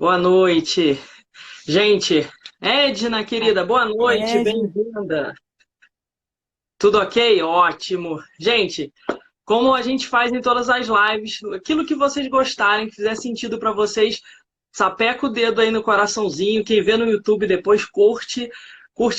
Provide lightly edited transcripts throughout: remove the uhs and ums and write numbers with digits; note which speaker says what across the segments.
Speaker 1: Boa noite. Gente, Edna, querida, boa noite,
Speaker 2: Edna.
Speaker 1: bem-vinda. Tudo ok? Ótimo. Gente, como a gente faz em todas as lives, aquilo que vocês gostarem, que fizer sentido para vocês, sapeca o dedo aí no coraçãozinho. Quem vê no YouTube depois curte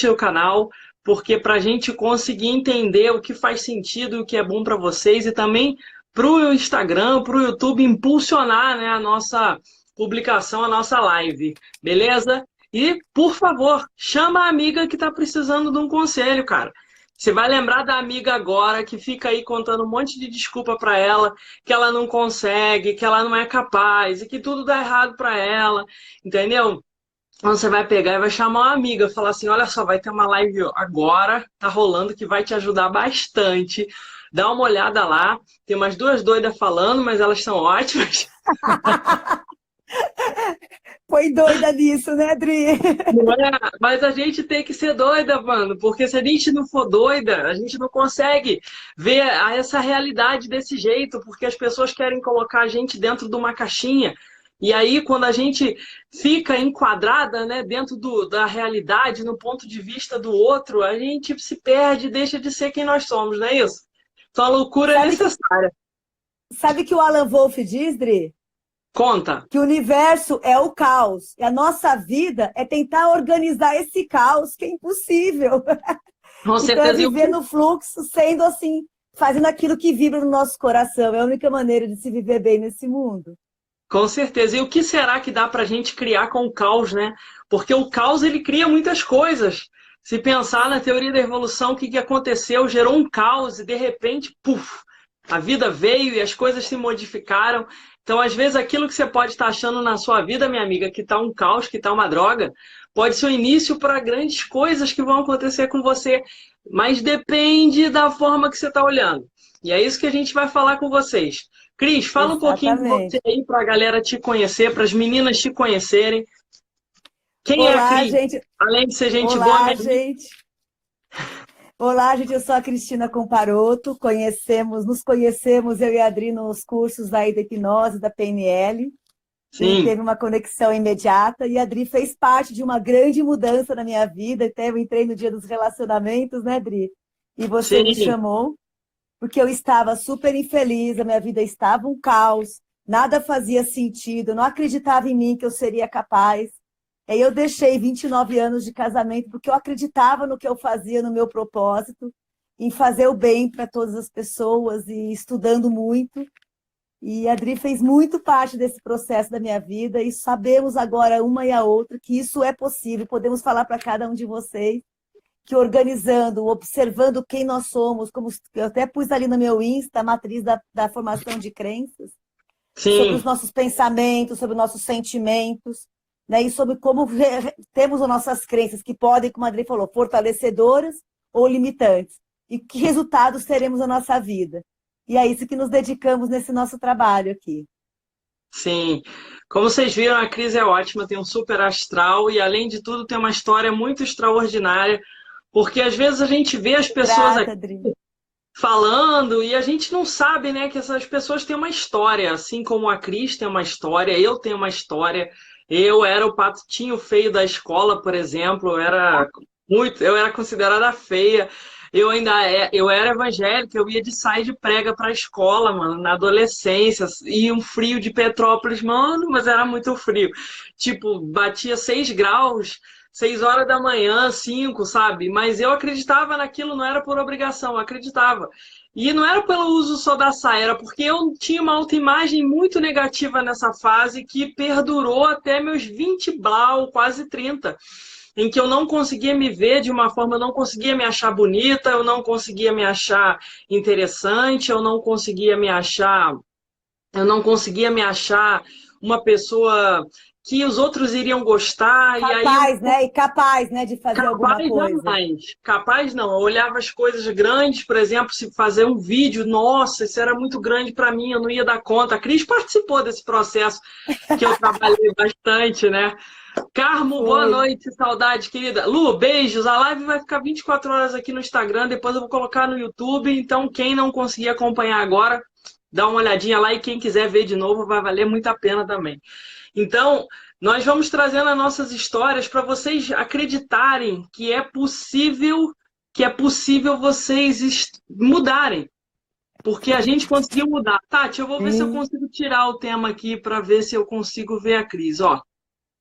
Speaker 1: o canal, porque para a gente conseguir entender o que faz sentido, o que é bom para vocês e também para o Instagram, para o YouTube impulsionar, né, a nossa publicação, a nossa live, beleza? E, por favor, chama a amiga que está precisando de um conselho, cara. Você vai lembrar da amiga agora que fica aí contando um monte de desculpa para ela, que ela não consegue, que ela não é capaz e que tudo dá errado para ela, entendeu? Então você vai pegar e vai chamar uma amiga, falar assim: olha só, vai ter uma live agora, tá rolando, que vai te ajudar bastante. Dá uma olhada lá, tem umas duas doidas falando, mas elas são ótimas.
Speaker 2: Foi doida nisso, né, Adri?
Speaker 1: Não é? Mas a gente tem que ser doida, mano, porque se a gente não for doida, a gente não consegue ver essa realidade desse jeito, porque as pessoas querem colocar a gente dentro de uma caixinha. E aí, quando a gente fica enquadrada, né, dentro da realidade, no ponto de vista do outro, a gente se perde e deixa de ser quem nós somos, não é isso? Então a loucura é
Speaker 2: Sabe que,
Speaker 1: necessária.
Speaker 2: sabe que o Alan Wolff diz, Dri?
Speaker 1: Conta.
Speaker 2: Que o universo é o caos. E a nossa vida é tentar organizar esse caos, que é impossível.
Speaker 1: Com
Speaker 2: Então é
Speaker 1: certeza.
Speaker 2: viver no fluxo, sendo assim, fazendo aquilo que vibra no nosso coração. É a única maneira de se viver bem nesse mundo.
Speaker 1: Com certeza. E o que será que dá para a gente criar com o caos, né? Porque o caos ele cria muitas coisas. Se pensar na teoria da evolução, o que aconteceu? Gerou um caos e de repente, puf, a vida veio e as coisas se modificaram. Então, às vezes, aquilo que você pode estar achando na sua vida, minha amiga, que está um caos, que está uma droga, pode ser o início para grandes coisas que vão acontecer com você. Mas depende da forma que você está olhando. E é isso que a gente vai falar com vocês. Cris, fala um pouquinho de você
Speaker 2: Exatamente.
Speaker 1: aí para a galera te conhecer, para as meninas te conhecerem. Quem é a
Speaker 2: Olá,
Speaker 1: Cris?
Speaker 2: gente.
Speaker 1: Além de ser gente boa,
Speaker 2: Olá,
Speaker 1: minha amiga.
Speaker 2: gente. Olá, gente, eu sou a Cristina Comparoto, nos conhecemos, eu e a Adri, nos cursos aí da hipnose, da PNL, e
Speaker 1: Sim,
Speaker 2: teve uma conexão imediata, e a Adri fez parte de uma grande mudança na minha vida, até eu entrei no dia dos relacionamentos, né, Adri? E você me
Speaker 1: sim,
Speaker 2: chamou, porque eu estava super infeliz, a minha vida estava um caos, nada fazia sentido, eu não acreditava em mim que eu seria capaz. Aí eu deixei 29 anos de casamento porque eu acreditava no que eu fazia, no meu propósito, em fazer o bem para todas as pessoas e estudando muito. E a Adri fez muito parte desse processo da minha vida e sabemos agora, uma e a outra, que isso é possível. Podemos falar para cada um de vocês que organizando, observando quem nós somos, como eu até pus ali no meu Insta, a matriz da formação de crenças, sobre os
Speaker 1: sim,
Speaker 2: nossos pensamentos, sobre os nossos sentimentos, né? E sobre como temos as nossas crenças que podem, como a Adri falou, fortalecedoras ou limitantes. E que resultados teremos na nossa vida. E é isso que nos dedicamos nesse nosso trabalho aqui.
Speaker 1: sim. Como vocês viram, a Cris é ótima, tem um super astral e, além de tudo, tem uma história muito extraordinária, porque às vezes a gente vê as pessoas
Speaker 2: Grata,
Speaker 1: aqui
Speaker 2: Adri.
Speaker 1: falando e a gente não sabe, né, que essas pessoas têm uma história, assim como a Cris tem uma história, eu tenho uma história. Eu era o patinho feio da escola, por exemplo, eu era considerada feia. Eu era evangélica, eu ia de saia de prega para a escola, mano, na adolescência, e um frio de Petrópolis, mano, mas era muito frio. Tipo, batia 6 graus, 6 horas da manhã, 5, sabe? Mas eu acreditava naquilo, não era por obrigação, eu acreditava. E não era pelo uso só da saia, era porque eu tinha uma autoimagem muito negativa nessa fase que perdurou até meus 20 blau, quase 30, em que eu não conseguia me ver de uma forma, eu não conseguia me achar bonita, eu não conseguia me achar interessante, eu não conseguia me achar uma pessoa que os outros iriam gostar, e aí eu
Speaker 2: Capaz, né? E capaz, né, de fazer alguma
Speaker 1: capaz
Speaker 2: coisa.
Speaker 1: jamais. Capaz não. Eu olhava as coisas grandes, por exemplo, se fazer um vídeo, nossa, isso era muito grande para mim, eu não ia dar conta. A Cris participou desse processo que eu trabalhei bastante, né? Carmo, boa
Speaker 2: Foi.
Speaker 1: noite, saudade, querida. Lu, beijos. A live vai ficar 24 horas aqui no Instagram, depois eu vou colocar no YouTube. Então, quem não conseguir acompanhar agora, dá uma olhadinha lá e quem quiser ver de novo, vai valer muito a pena também. Então, Nós vamos trazendo as nossas histórias para vocês acreditarem que é possível vocês mudarem. Porque a gente conseguiu mudar. Tati, eu vou ver se eu
Speaker 2: Sim.
Speaker 1: consigo tirar o tema aqui para ver se eu consigo ver a Cris. Ó,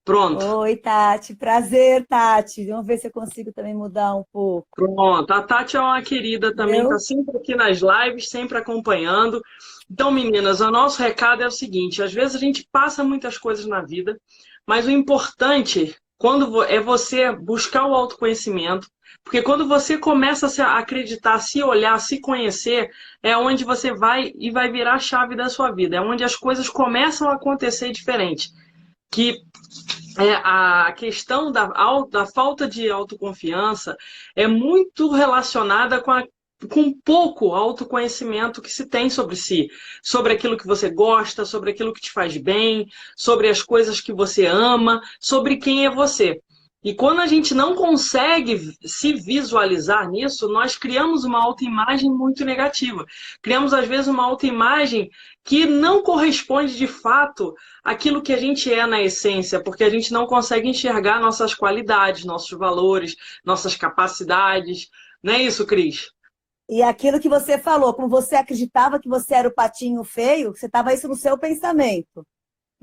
Speaker 1: pronto.
Speaker 2: Oi, Tati. Prazer, Tati. Vamos ver se eu consigo também mudar um pouco.
Speaker 1: Pronto. A Tati é uma querida também, está
Speaker 2: Entendeu?
Speaker 1: sempre aqui nas lives, sempre acompanhando. Então, meninas, o nosso recado é o seguinte: às vezes a gente passa muitas coisas na vida, mas o importante é você buscar o autoconhecimento, porque quando você começa a se acreditar, se olhar, se conhecer, é onde você vai virar a chave da sua vida, é onde as coisas começam a acontecer diferente. Que a questão da falta de autoconfiança é muito relacionada com pouco autoconhecimento que se tem sobre si, sobre aquilo que você gosta, sobre aquilo que te faz bem, sobre as coisas que você ama, sobre quem é você. E quando a gente não consegue se visualizar nisso, nós criamos uma autoimagem muito negativa. Criamos, às vezes, uma autoimagem que não corresponde de fato àquilo que a gente é na essência, porque a gente não consegue enxergar nossas qualidades, nossos valores, nossas capacidades. Não é isso, Cris?
Speaker 2: E aquilo que você falou, como você acreditava que você era o patinho feio, você estava isso no seu pensamento.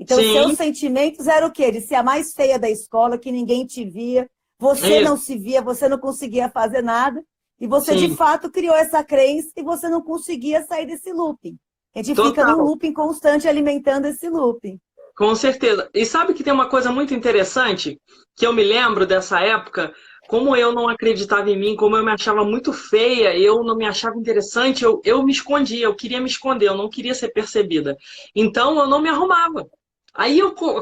Speaker 2: Então, seus
Speaker 1: Sim,
Speaker 2: sentimentos eram o quê? De ser a mais feia da escola, que ninguém te via,
Speaker 1: é
Speaker 2: você
Speaker 1: isso.
Speaker 2: não se via, você não conseguia fazer nada, e você de
Speaker 1: Sim,
Speaker 2: fato criou essa crença e você não conseguia sair desse looping. A gente fica num
Speaker 1: total.
Speaker 2: looping constante alimentando esse looping.
Speaker 1: Com certeza. E sabe que tem uma coisa muito interessante que eu me lembro dessa época, como eu não acreditava em mim, como eu me achava muito feia, eu não me achava interessante, eu me escondia, eu queria me esconder, eu não queria ser percebida. Então eu não me arrumava. Aí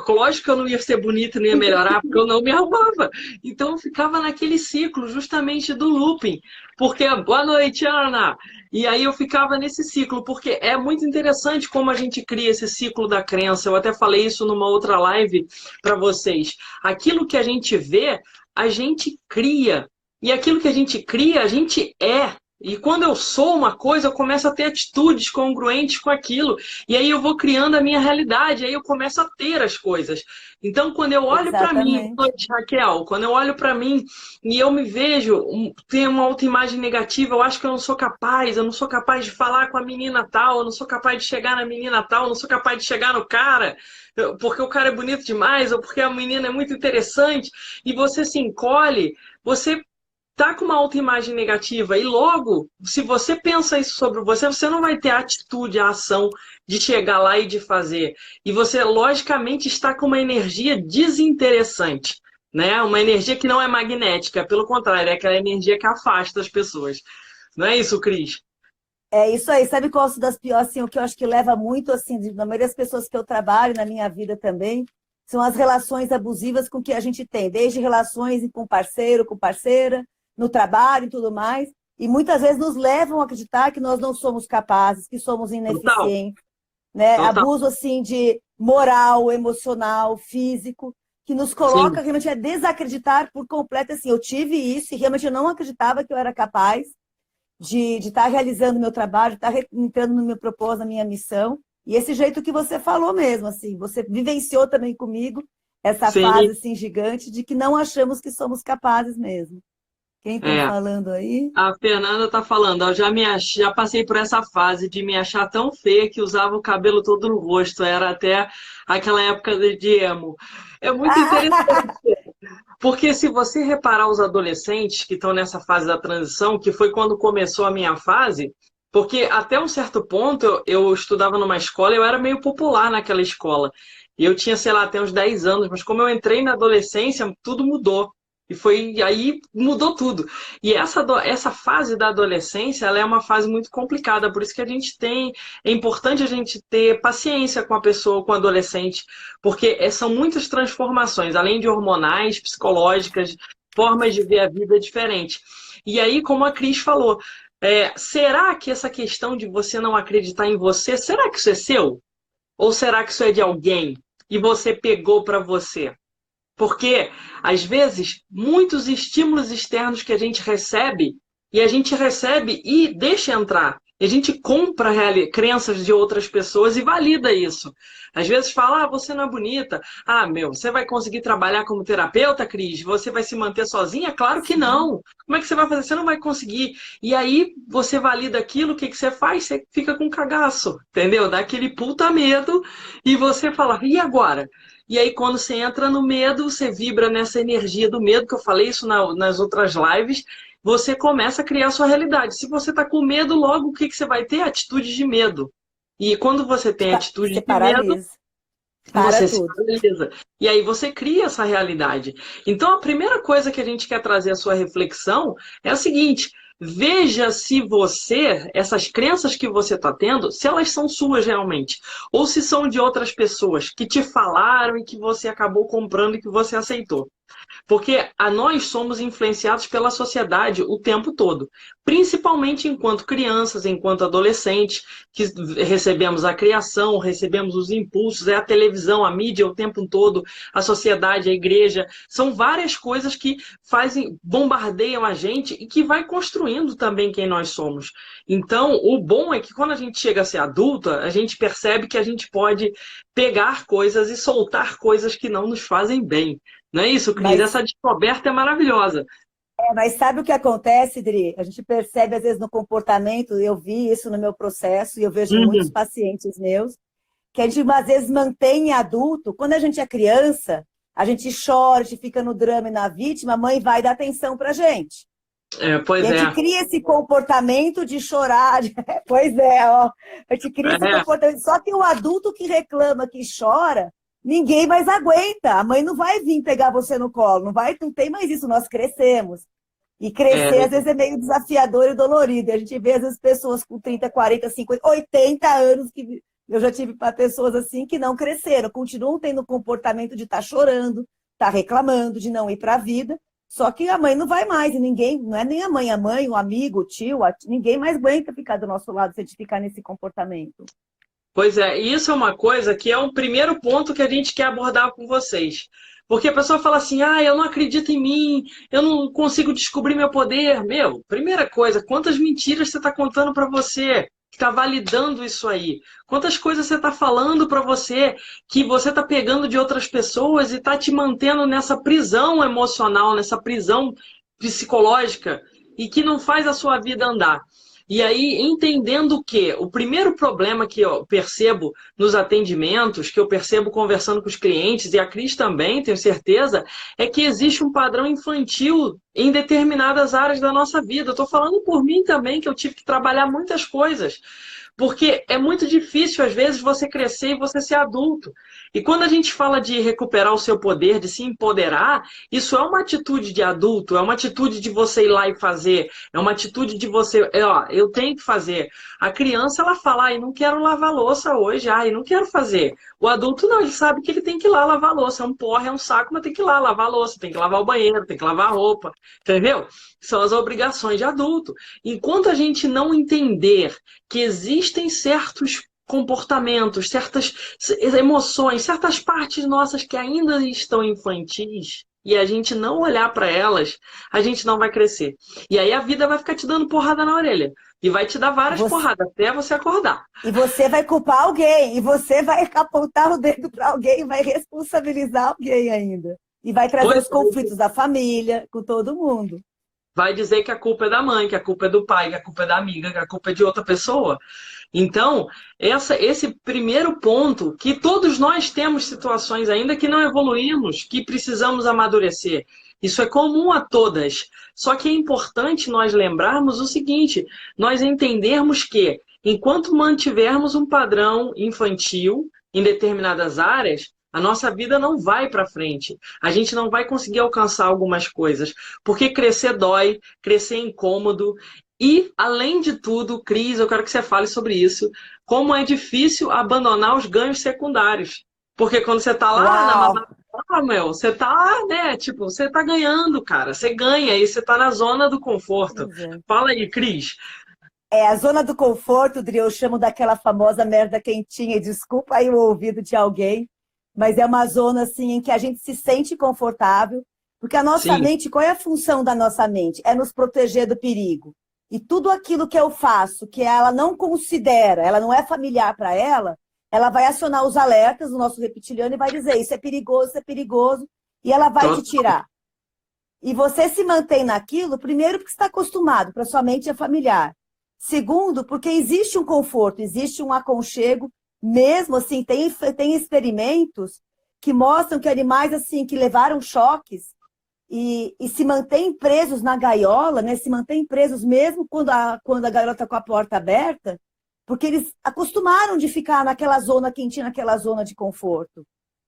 Speaker 1: lógico que eu não ia ser bonita, não ia melhorar, porque eu não me arrumava. Então eu ficava naquele ciclo justamente do looping. Porque, boa noite, Ana! E aí eu ficava nesse ciclo, porque é muito interessante como a gente cria esse ciclo da crença. Eu até falei isso numa outra live para vocês. Aquilo que a gente vê, a gente cria. E aquilo que a gente cria, a gente é. E quando eu sou uma coisa, eu começo a ter atitudes congruentes com aquilo. E aí eu vou criando a minha realidade, aí eu começo a ter as coisas. Então, quando eu olho para mim,
Speaker 2: Exatamente.
Speaker 1: Raquel, quando eu olho para mim e eu me vejo, tenho uma autoimagem negativa, eu acho que eu não sou capaz de falar com a menina tal, eu não sou capaz de chegar na menina tal, eu não sou capaz de chegar no cara, porque o cara é bonito demais, ou porque a menina é muito interessante, e você se encolhe, você tá com uma autoimagem negativa e logo, se você pensa isso sobre você, você não vai ter a atitude, a ação de chegar lá e de fazer. E você, logicamente, está com uma energia desinteressante, né? Uma energia que não é magnética, pelo contrário, é aquela energia que afasta as pessoas. Não é isso, Cris?
Speaker 2: É isso aí. Sabe qual é das piores, assim, o que eu acho que leva muito, assim, na maioria das pessoas que eu trabalho, na minha vida também, são as relações abusivas com que a gente tem, desde relações com parceiro, com parceira, no trabalho e tudo mais, e muitas vezes nos levam a acreditar que nós não somos capazes, que somos
Speaker 1: Total,
Speaker 2: ineficientes, né?
Speaker 1: total.
Speaker 2: Abuso, assim, de moral, emocional, físico, que nos coloca
Speaker 1: Sim,
Speaker 2: realmente a desacreditar por completo, assim, eu tive isso e realmente eu não acreditava que eu era capaz de estar realizando o meu trabalho, de estar entrando no meu propósito, na minha missão. E esse jeito que você falou mesmo, assim, você vivenciou também comigo essa fase
Speaker 1: sim.
Speaker 2: assim gigante de que não achamos que somos capazes mesmo. Quem está
Speaker 1: É.
Speaker 2: falando aí?
Speaker 1: A Fernanda tá falando, eu já passei por essa fase de me achar tão feia que usava o cabelo todo no rosto, era até aquela época de emo. É muito interessante, porque se você reparar os adolescentes que estão nessa fase da transição, que foi quando começou a minha fase, porque até um certo ponto eu estudava numa escola, eu era meio popular naquela escola. E eu tinha, sei lá, até uns 10 anos, mas como eu entrei na adolescência, tudo mudou. E foi aí mudou tudo. E essa fase da adolescência, ela é uma fase muito complicada, por isso que é importante a gente ter paciência com a pessoa, com o adolescente, porque são muitas transformações, além de hormonais, psicológicas, formas de ver a vida diferente. E aí, como a Cris falou, será que essa questão de você não acreditar em você, será que isso é seu? Ou será que isso é de alguém e você pegou para você? Porque, às vezes, muitos estímulos externos que a gente recebe, e a gente recebe e deixa entrar. E a gente compra crenças de outras pessoas e valida isso. Às vezes fala, ah, você não é bonita. Ah, meu, você vai conseguir trabalhar como terapeuta, Cris? Você vai se manter sozinha? Claro que
Speaker 2: Sim.
Speaker 1: não. Como é que você vai fazer? Você não vai conseguir. E aí você valida aquilo, o que que você faz? Você fica com cagaço, entendeu? Dá aquele puta medo e você fala, e agora? E aí, quando você entra no medo, você vibra nessa energia do medo, que eu falei isso nas outras lives, você começa a criar a sua realidade. Se você está com medo, logo o que que você vai ter? Atitudes de medo. E quando você tem
Speaker 2: Você
Speaker 1: atitude de medo,
Speaker 2: paralisa. Para
Speaker 1: você se
Speaker 2: tudo.
Speaker 1: paralisa. E aí você cria essa realidade. Então, a primeira coisa que a gente quer trazer à sua reflexão é a seguinte: veja se você, essas crenças que você está tendo, se elas são suas realmente, ou se são de outras pessoas que te falaram e que você acabou comprando e que você aceitou. Porque nós somos influenciados pela sociedade o tempo todo, principalmente enquanto crianças, enquanto adolescentes, que recebemos a criação, recebemos os impulsos, é a televisão, a mídia o tempo todo, a sociedade, a igreja, são várias coisas que fazem, bombardeiam a gente e que vai construindo também quem nós somos. Então, o bom é que quando a gente chega a ser adulta, a gente percebe que a gente pode pegar coisas e soltar coisas que não nos fazem bem. Não é isso, Cris?
Speaker 2: Mas,
Speaker 1: Essa descoberta é maravilhosa.
Speaker 2: mas sabe o que acontece, Dri? A gente percebe, às vezes, no comportamento, eu vi isso no meu processo, e eu vejo em muitos
Speaker 1: Uhum.
Speaker 2: pacientes meus, que a gente, às vezes, mantém adulto. Quando a gente é criança, a gente chora, a gente fica no drama e na vítima, a mãe vai dar atenção pra gente.
Speaker 1: É,
Speaker 2: E
Speaker 1: pois
Speaker 2: a gente
Speaker 1: é.
Speaker 2: cria esse comportamento de chorar. Pois é, ó. A gente cria esse
Speaker 1: É,
Speaker 2: comportamento. Só que o adulto que reclama, que chora, ninguém mais aguenta. A mãe não vai vir pegar você no colo. Não tem mais isso. Nós crescemos. E crescer,
Speaker 1: é,
Speaker 2: às vezes, é meio desafiador e dolorido. E a gente vê, às vezes, pessoas com 30, 40, 50, 80 anos, que eu já tive para pessoas assim que não cresceram, continuam tendo o comportamento de estar chorando, estar reclamando, de não ir para a vida. Só que a mãe não vai mais, e ninguém, não é nem a mãe, o amigo, o tio, ninguém mais aguenta ficar do nosso lado se a gente ficar nesse comportamento.
Speaker 1: pois é. E isso é uma coisa que é um primeiro ponto que a gente quer abordar com vocês. Porque a pessoa fala assim, ah, eu não acredito em mim, eu não consigo descobrir meu poder. Meu, primeira coisa, quantas mentiras você está contando para você? Que está validando isso aí? Quantas coisas você está falando para você que você está pegando de outras pessoas e está te mantendo nessa prisão emocional, nessa prisão psicológica e que não faz a sua vida andar? E aí, entendendo que o primeiro problema que eu percebo nos atendimentos, que eu percebo conversando com os clientes, e a Cris também, tenho certeza, é que existe um padrão infantil em determinadas áreas da nossa vida. Eu estou falando por mim também, que eu tive que trabalhar muitas coisas. Porque é muito difícil, às vezes, você crescer e você ser adulto. E quando a gente fala de recuperar o seu poder, de se empoderar, isso é uma atitude de adulto, é uma atitude de você ir lá e fazer, é uma atitude de você, ó, eu tenho que fazer. A criança, ela fala, ai, não quero lavar louça hoje, ai, não quero fazer. O adulto não, ele sabe que ele tem que ir lá lavar louça, é um porre, é um saco, mas tem que ir lá lavar louça, tem que lavar o banheiro, tem que lavar a roupa, entendeu? São as obrigações de adulto. Enquanto a gente não entender que existem certos comportamentos, certas emoções, certas partes nossas que ainda estão infantis e a gente não olhar para elas, a gente não vai crescer. E aí a vida vai ficar te dando porrada na orelha. E vai te dar várias
Speaker 2: Você,
Speaker 1: porradas até você acordar.
Speaker 2: e você vai culpar alguém, e você vai apontar o dedo para alguém, e vai responsabilizar alguém ainda. E vai trazer
Speaker 1: Pois
Speaker 2: os conflitos da família, com todo mundo.
Speaker 1: vai dizer que a culpa é da mãe, que a culpa é do pai, que a culpa é da amiga, que a culpa é de outra pessoa. Então, esse primeiro ponto, que todos nós temos situações ainda que não evoluímos, que precisamos amadurecer. Isso é comum a todas. Só que é importante nós lembrarmos o seguinte: nós entendermos que, enquanto mantivermos um padrão infantil em determinadas áreas, a nossa vida não vai para frente. A gente não vai conseguir alcançar algumas coisas. Porque crescer dói, crescer é incômodo. E, além de tudo, Cris, eu quero que você fale sobre isso, como é difícil abandonar os ganhos secundários. Porque quando você está lá na
Speaker 2: Uau!
Speaker 1: mamata, meu, você está, né, tipo, você está ganhando, cara. Você ganha e você está na zona do conforto.
Speaker 2: Pois é.
Speaker 1: Fala aí, Cris.
Speaker 2: É, a zona do conforto, Dri, eu chamo daquela famosa merda quentinha, e desculpa aí o ouvido de alguém, mas é uma zona assim em que a gente se sente confortável, porque a nossa
Speaker 1: Sim,
Speaker 2: mente, qual é a função da nossa mente? É nos proteger do perigo. e tudo aquilo que eu faço, que ela não considera, ela não é familiar para ela vai acionar os alertas do nosso reptiliano e vai dizer isso é perigoso, e ela vai te tirar. E você se mantém naquilo, primeiro, porque está acostumado, para sua mente é familiar. Segundo, porque existe um conforto, existe um aconchego, mesmo assim, tem experimentos que mostram que animais assim que levaram choques e se mantêm presos na gaiola, né? Se mantêm presos mesmo quando a gaiola está com a porta aberta, porque eles acostumaram de ficar naquela zona quentinha, naquela zona de conforto.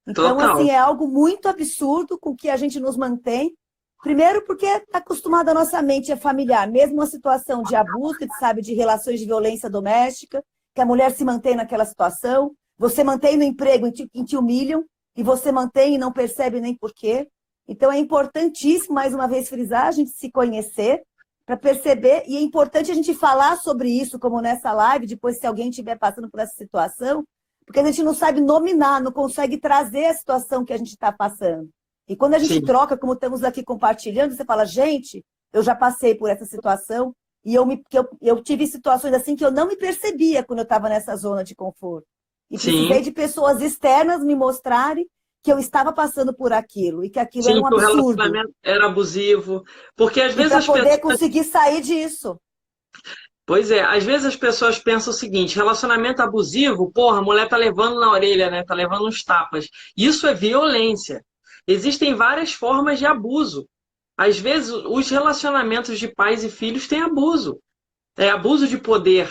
Speaker 2: Então,
Speaker 1: Total.
Speaker 2: assim, é algo muito absurdo com que a gente nos mantém. Primeiro porque está acostumada, a nossa mente é familiar, mesmo uma situação de abuso, que a gente sabe de relações de violência doméstica, que a mulher se mantém naquela situação, você mantém no emprego e te humilham, e você mantém e não percebe nem por quê. Então é importantíssimo, mais uma vez, frisar, a gente se conhecer, para perceber, e é importante a gente falar sobre isso, como nessa live, depois se alguém estiver passando por essa situação, porque a gente não sabe nominar, não consegue trazer a situação que a gente está passando. E quando a gente troca, como estamos aqui compartilhando, você fala, gente, eu já passei por essa situação e eu tive situações assim que eu não me percebia quando eu estava nessa zona de conforto. E precisei de pessoas externas me mostrarem que eu estava passando por aquilo e que aquilo era um absurdo.
Speaker 1: O relacionamento era abusivo. Porque às vezes
Speaker 2: para poder conseguir sair disso.
Speaker 1: Pois é, às vezes as pessoas pensam o seguinte, relacionamento abusivo, porra, a mulher tá levando na orelha, né? Tá levando uns tapas. Isso é violência. Existem várias formas de abuso. Às vezes, os relacionamentos de pais e filhos têm abuso. É abuso de poder.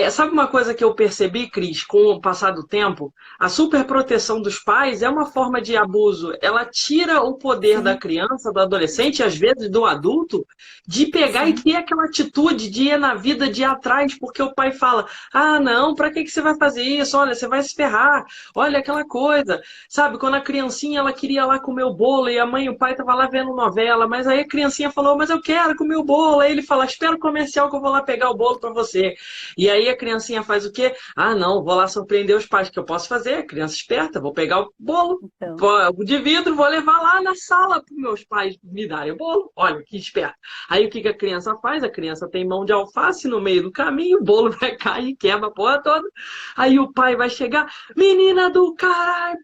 Speaker 1: Sabe uma coisa que eu percebi, Cris, com o passar do tempo? A superproteção dos pais é uma forma de abuso. Ela tira o poder da criança, do adolescente, às vezes do adulto, de pegar e ter aquela atitude de ir na vida de ir atrás, porque o pai fala, ah, não, pra que você vai fazer isso? Olha, você vai se ferrar. Olha aquela coisa. Sabe, quando a criancinha ela queria lá comer o bolo e a mãe e o pai estavam lá vendo novela, mas aí a criancinha falou, mas eu quero comer o bolo. Aí ele fala, espera o comercial que eu vou lá pegar o bolo pra você. E aí a criancinha faz o quê? Ah, não, vou lá surpreender os pais. O que eu posso fazer? Criança esperta, vou pegar o bolo de vidro, vou levar lá na sala para meus pais me darem o bolo. Olha, que esperto. Aí o que a criança faz? A criança tem mão de alface no meio do caminho, o bolo vai cair e quebra a porra toda. Aí o pai vai chegar, menina do caralho!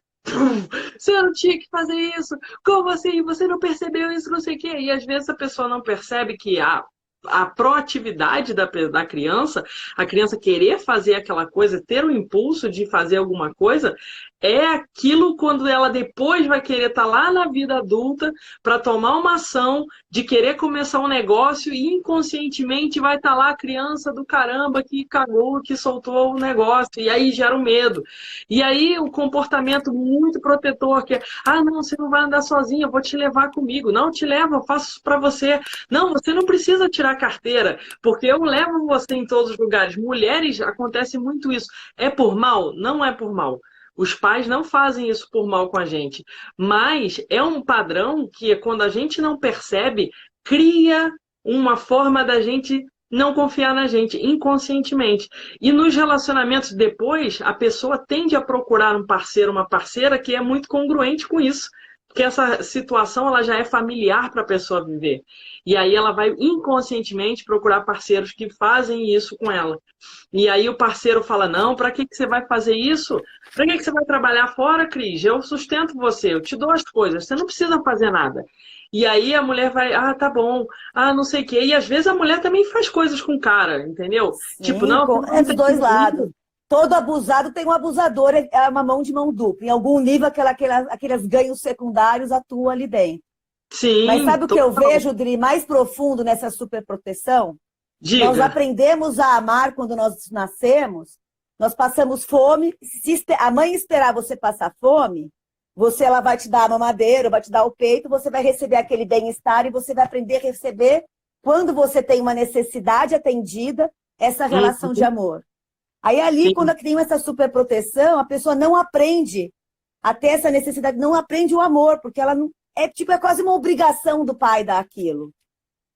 Speaker 1: Você não tinha que fazer isso. Como assim? Você não percebeu isso, não sei o quê. E às vezes a pessoa não percebe que a proatividade da criança, a criança querer fazer aquela coisa, ter o impulso de fazer alguma coisa, é aquilo quando ela depois vai querer estar lá na vida adulta para tomar uma ação de querer começar um negócio e inconscientemente vai estar lá a criança do caramba que cagou, que soltou o negócio, e aí gera o medo. E aí o comportamento muito protetor, que é, ah, não, você não vai andar sozinha, eu vou te levar comigo. Não, te levo, eu faço isso para você. Não, você não precisa tirar carteira, porque eu levo você em todos os lugares. Mulheres, acontece muito isso. É por mal? Não é por mal. Os pais não fazem isso por mal com a gente. Mas é um padrão que, quando a gente não percebe, cria uma forma da gente não confiar na gente, inconscientemente. E nos relacionamentos depois, a pessoa tende a procurar um parceiro, uma parceira que é muito congruente com isso. Porque essa situação ela já é familiar para a pessoa viver. E aí ela vai inconscientemente procurar parceiros que fazem isso com ela. E aí o parceiro fala, não, para que você vai fazer isso? Para que você vai trabalhar fora, Cris? Eu sustento você, eu te dou as coisas, você não precisa fazer nada. E aí a mulher vai, ah, tá bom, ah, não sei o quê. E às vezes a mulher também faz coisas com o cara, entendeu?
Speaker 2: Sim,
Speaker 1: tipo, não
Speaker 2: é dos dois lados. Todo abusado tem um abusador, é uma mão de mão dupla. Em algum nível, aqueles ganhos secundários atuam ali dentro.
Speaker 1: Sim,
Speaker 2: mas sabe o que eu vejo, Dri, mais profundo nessa superproteção?
Speaker 1: Diga.
Speaker 2: Nós aprendemos a amar quando nós nascemos, nós passamos fome. Se a mãe esperar você passar fome, ela vai te dar a mamadeira, vai te dar o peito, você vai receber aquele bem-estar e você vai aprender a receber, quando você tem uma necessidade atendida, essa relação de amor. Aí ali, sim, quando tem essa superproteção, a pessoa não aprende a ter essa necessidade, não aprende o amor, porque ela não... É quase uma obrigação do pai dar aquilo.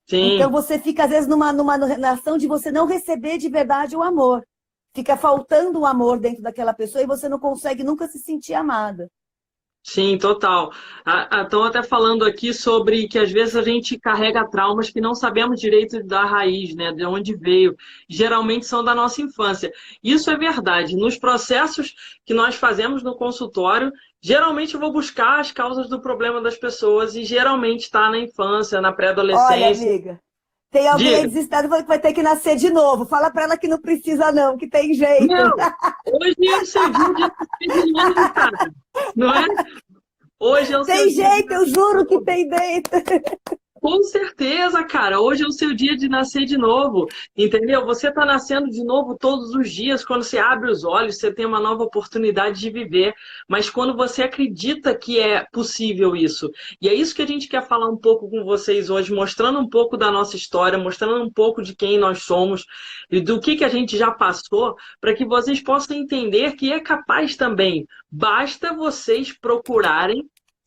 Speaker 2: Sim. Então você fica, às vezes, numa relação de você não receber de verdade o amor. Fica faltando o amor dentro daquela pessoa e você não consegue nunca se sentir amada.
Speaker 1: Sim, total. Estão até falando aqui sobre que às vezes a gente carrega traumas que não sabemos direito da raiz, né? De onde veio. Geralmente são da nossa infância. Isso é verdade. Nos processos que nós fazemos no consultório, geralmente eu vou buscar as causas do problema das pessoas e geralmente está na infância, na
Speaker 2: Olha,
Speaker 1: pré-adolescência.
Speaker 2: amiga, tem alguém aí
Speaker 1: Diga,
Speaker 2: desesperado falando que vai ter que nascer de novo. Fala pra ela que não precisa não, que tem jeito.
Speaker 1: não, hoje é o seu dia de nascer de novo, cara. Não é? Hoje é o seu
Speaker 2: Tem
Speaker 1: dia de
Speaker 2: jeito, eu
Speaker 1: nascer de
Speaker 2: juro que
Speaker 1: novo.
Speaker 2: tem dentro.
Speaker 1: Com certeza, cara. Hoje é o seu dia de nascer de novo, entendeu? Você está nascendo de novo todos os dias. Quando você abre os olhos, você tem uma nova oportunidade de viver. Mas quando você acredita que é possível isso. E é isso que a gente quer falar um pouco com vocês hoje, mostrando um pouco da nossa história, mostrando um pouco de quem nós somos e do que a gente já passou, para que vocês possam entender que é capaz também. Basta vocês procurarem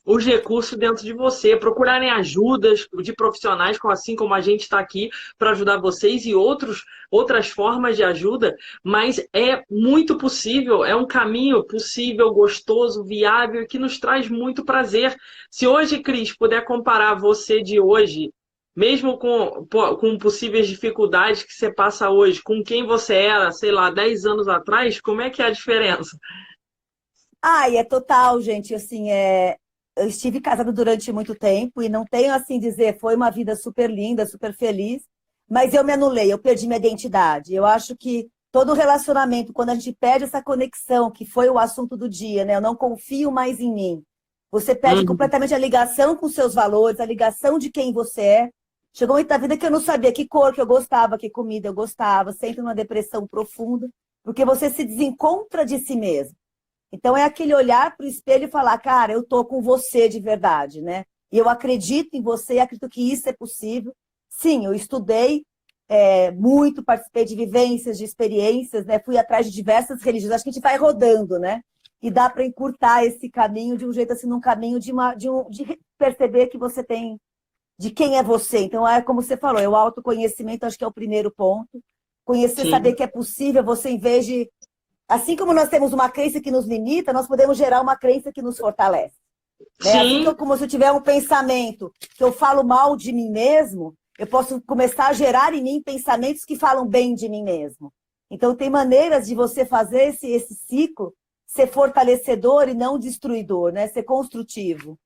Speaker 1: os recursos dentro de você, procurarem ajudas de profissionais, assim como a gente está aqui para ajudar vocês e outras formas de ajuda, mas é muito possível, é um caminho possível, gostoso, viável e que nos traz muito prazer. Se hoje, Cris, puder comparar você de hoje, mesmo com possíveis dificuldades que você passa hoje, com quem você era, sei lá, 10 anos atrás, como é que é a diferença?
Speaker 2: Ai, é total, gente. Assim, eu estive casada durante muito tempo e não tenho assim dizer, foi uma vida super linda, super feliz, mas eu me anulei, eu perdi minha identidade. Eu acho que todo relacionamento, quando a gente perde essa conexão, que foi o assunto do dia, né? Eu não confio mais em mim. Você perde
Speaker 1: Uhum.
Speaker 2: completamente a ligação com seus valores, a ligação de quem você é. Chegou um momento da vida que eu não sabia que cor que eu gostava, que comida eu gostava, sempre numa depressão profunda, porque você se desencontra de si mesmo. Então é aquele olhar para o espelho e falar, cara, eu tô com você de verdade, né? E eu acredito em você, acredito que isso é possível. Sim, eu estudei muito, participei de vivências, de experiências, né? Fui atrás de diversas religiões. Acho que a gente vai rodando, né? E dá para encurtar esse caminho de um jeito assim, num caminho de perceber que você tem, de quem é você. Então, é como você falou, o autoconhecimento acho que é o primeiro ponto. Conhecer, saber
Speaker 1: Sim.
Speaker 2: que é possível, você em vez de assim como nós temos uma crença que nos limita, nós podemos gerar uma crença que nos fortalece. Né? Assim
Speaker 1: Sim,
Speaker 2: como se eu tiver um pensamento que eu falo mal de mim mesmo, eu posso começar a gerar em mim pensamentos que falam bem de mim mesmo. Então, tem maneiras de você fazer esse ciclo ser fortalecedor e não destruidor, né? Ser construtivo.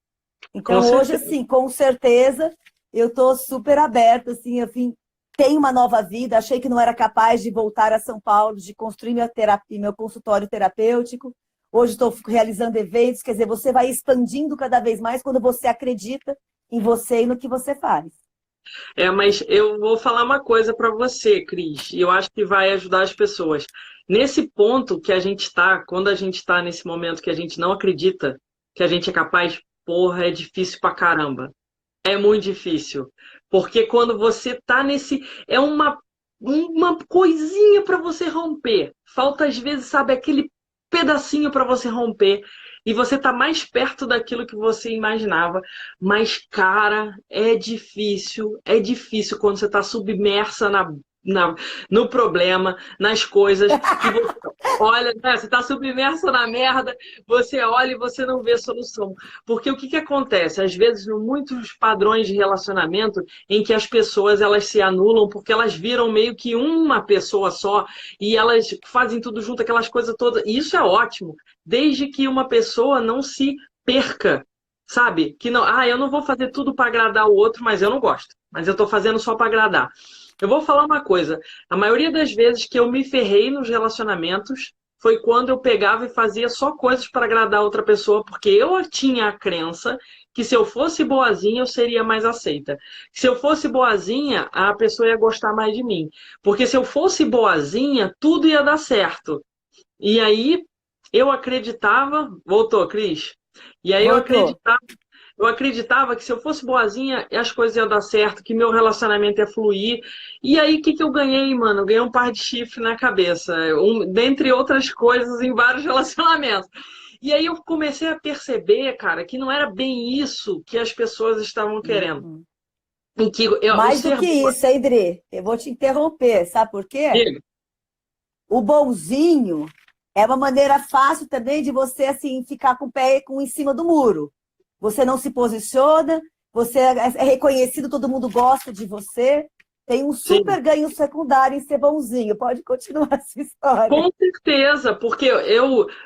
Speaker 1: com
Speaker 2: Então, hoje,
Speaker 1: certeza.
Speaker 2: assim, com certeza, eu estou super aberta, assim, enfim, tenho uma nova vida, achei que não era capaz de voltar a São Paulo, de construir minha terapia, meu consultório terapêutico. Hoje estou realizando eventos, quer dizer, você vai expandindo cada vez mais quando você acredita em você e no que você faz.
Speaker 1: Mas eu vou falar uma coisa para você, Cris, e eu acho que vai ajudar as pessoas. Nesse ponto que a gente está, quando a gente está nesse momento que a gente não acredita que a gente é capaz, porra, é difícil pra caramba. É muito difícil. Porque quando você tá nesse. É uma coisinha para você romper. Falta, às vezes, sabe, aquele pedacinho para você romper. E você tá mais perto daquilo que você imaginava. Mas, cara, é difícil. É difícil quando você tá submersa na, no problema, nas coisas, e você olha, né, você tá submersa na merda, você olha e você não vê solução. Porque o que acontece? Às vezes, em muitos padrões de relacionamento, em que as pessoas elas se anulam porque elas viram meio que uma pessoa só e elas fazem tudo junto, aquelas coisas todas. E isso é ótimo, desde que uma pessoa não se perca, sabe? Que não, eu não vou fazer tudo para agradar o outro, mas eu não gosto. Mas eu estou fazendo só para agradar. Eu vou falar uma coisa. A maioria das vezes que eu me ferrei nos relacionamentos foi quando eu pegava e fazia só coisas para agradar outra pessoa, porque eu tinha a crença que se eu fosse boazinha, eu seria mais aceita. Se eu fosse boazinha, a pessoa ia gostar mais de mim. Porque se eu fosse boazinha, tudo ia dar certo. E aí eu acreditava. Voltou, Cris? E aí
Speaker 2: Voltou.
Speaker 1: eu acreditava que se eu fosse boazinha, as coisas iam dar certo, que meu relacionamento ia fluir. E aí, o que eu ganhei, mano? Eu ganhei um par de chifre na cabeça, dentre outras coisas, em vários relacionamentos. E aí eu comecei a perceber, cara, que não era bem isso que as pessoas estavam querendo.
Speaker 2: Uhum.
Speaker 1: Em que o
Speaker 2: Mais do
Speaker 1: ser
Speaker 2: que
Speaker 1: boa.
Speaker 2: isso, hein, Dri? Eu vou te interromper, sabe por quê?
Speaker 1: Diga.
Speaker 2: O bonzinho é uma maneira fácil também de você, assim, ficar com o pé em cima do muro. Você não se posiciona, você é reconhecido, todo mundo gosta de você. Tem um
Speaker 1: Sim.
Speaker 2: super ganho secundário em ser bonzinho. Pode continuar essa história.
Speaker 1: Com certeza, porque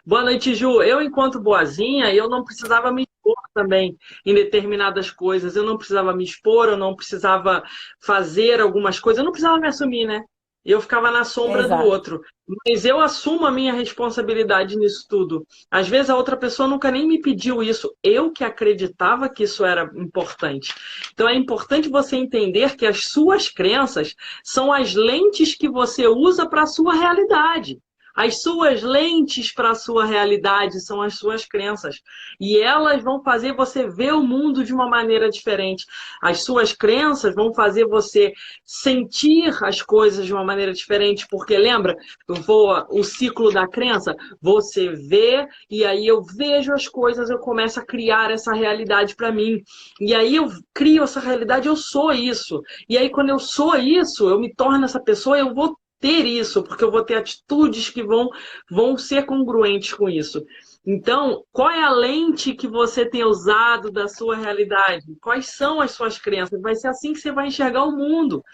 Speaker 1: boa noite, Ju, eu enquanto boazinha, eu não precisava me expor também em determinadas coisas, eu não precisava me expor, eu não precisava fazer algumas coisas, eu não precisava me assumir, né? Eu ficava na sombra do
Speaker 2: Exato.
Speaker 1: outro. Mas eu assumo a minha responsabilidade nisso tudo. Às vezes a outra pessoa nunca nem me pediu isso, eu que acreditava que isso era importante. Então é importante você entender que as suas crenças são as lentes que você usa para a sua realidade. As suas lentes para a sua realidade são as suas crenças. E elas vão fazer você ver o mundo de uma maneira diferente. As suas crenças vão fazer você sentir as coisas de uma maneira diferente. Porque lembra, o ciclo da crença? Você vê, e aí eu vejo as coisas, eu começo a criar essa realidade para mim. E aí eu crio essa realidade, eu sou isso. E aí, quando eu sou isso, eu me torno essa pessoa, eu vou ter isso, porque eu vou ter atitudes que vão ser congruentes com isso. Então, qual é a lente que você tem usado da sua realidade? Quais são as suas crenças? Vai ser assim que você vai enxergar o mundo.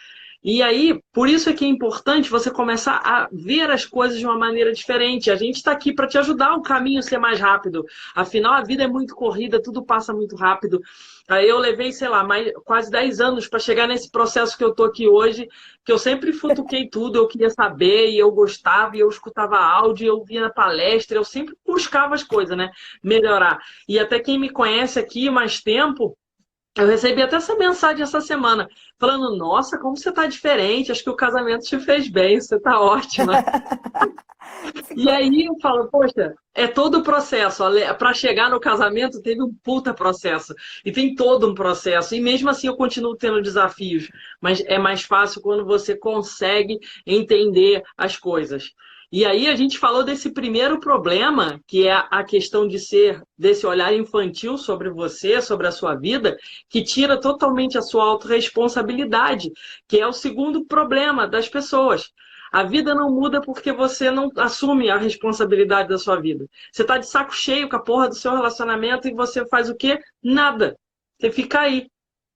Speaker 1: E aí, por isso é que é importante você começar a ver as coisas de uma maneira diferente. A gente está aqui para te ajudar o caminho a ser mais rápido. Afinal, a vida é muito corrida, tudo passa muito rápido. Aí eu levei, sei lá, quase 10 anos para chegar nesse processo que eu estou aqui hoje, que eu sempre futuquei tudo, eu queria saber, e eu gostava, e eu escutava áudio, e eu via na palestra, eu sempre buscava as coisas, né? Melhorar. E até quem me conhece aqui mais tempo, eu recebi até essa mensagem essa semana, falando, nossa, como você tá diferente, acho que o casamento te fez bem, você tá ótima. E
Speaker 2: Ficou-
Speaker 1: aí eu falo, poxa, é todo o processo, para chegar no casamento teve um puta processo, e tem todo um processo, e mesmo assim eu continuo tendo desafios, mas é mais fácil quando você consegue entender as coisas. E aí a gente falou desse primeiro problema, que é a questão de ser desse olhar infantil sobre você, sobre a sua vida, que tira totalmente a sua autorresponsabilidade, que é o segundo problema das pessoas. A vida não muda porque você não assume a responsabilidade da sua vida. Você tá de saco cheio com a porra do seu relacionamento e você faz o quê? Nada. Você fica aí.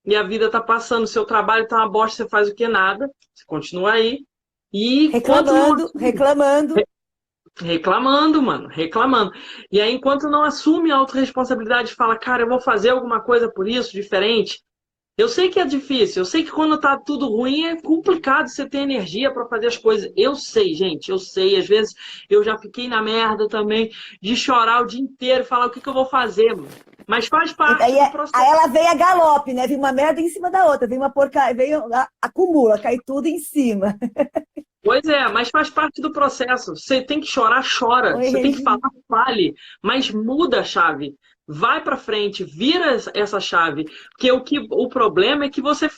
Speaker 1: E a vida tá passando, o seu trabalho tá uma bosta, você faz o quê? Nada. Você continua aí. E enquanto não
Speaker 2: reclamando, reclamando.
Speaker 1: reclamando, mano, reclamando. E aí, enquanto não assume a autorresponsabilidade, fala, cara, eu vou fazer alguma coisa por isso, diferente. Eu sei que é difícil, eu sei que quando tá tudo ruim é complicado você ter energia para fazer as coisas. Eu sei, gente, eu sei. Às vezes eu já fiquei na merda também de chorar o dia inteiro e falar o que que eu vou fazer, mano. Mas faz parte
Speaker 2: Aí,
Speaker 1: do
Speaker 2: aí
Speaker 1: processo.
Speaker 2: ela veio a galope, né? Vem uma merda em cima da outra, vem uma porcaria, acumula, cai tudo em cima.
Speaker 1: Pois é, mas faz parte do processo. Você tem que chorar, chora.
Speaker 2: Oi,
Speaker 1: Você tem que falar,
Speaker 2: Regina.
Speaker 1: fale. Mas muda a chave. Vai para frente, vira essa chave. Porque o problema é que você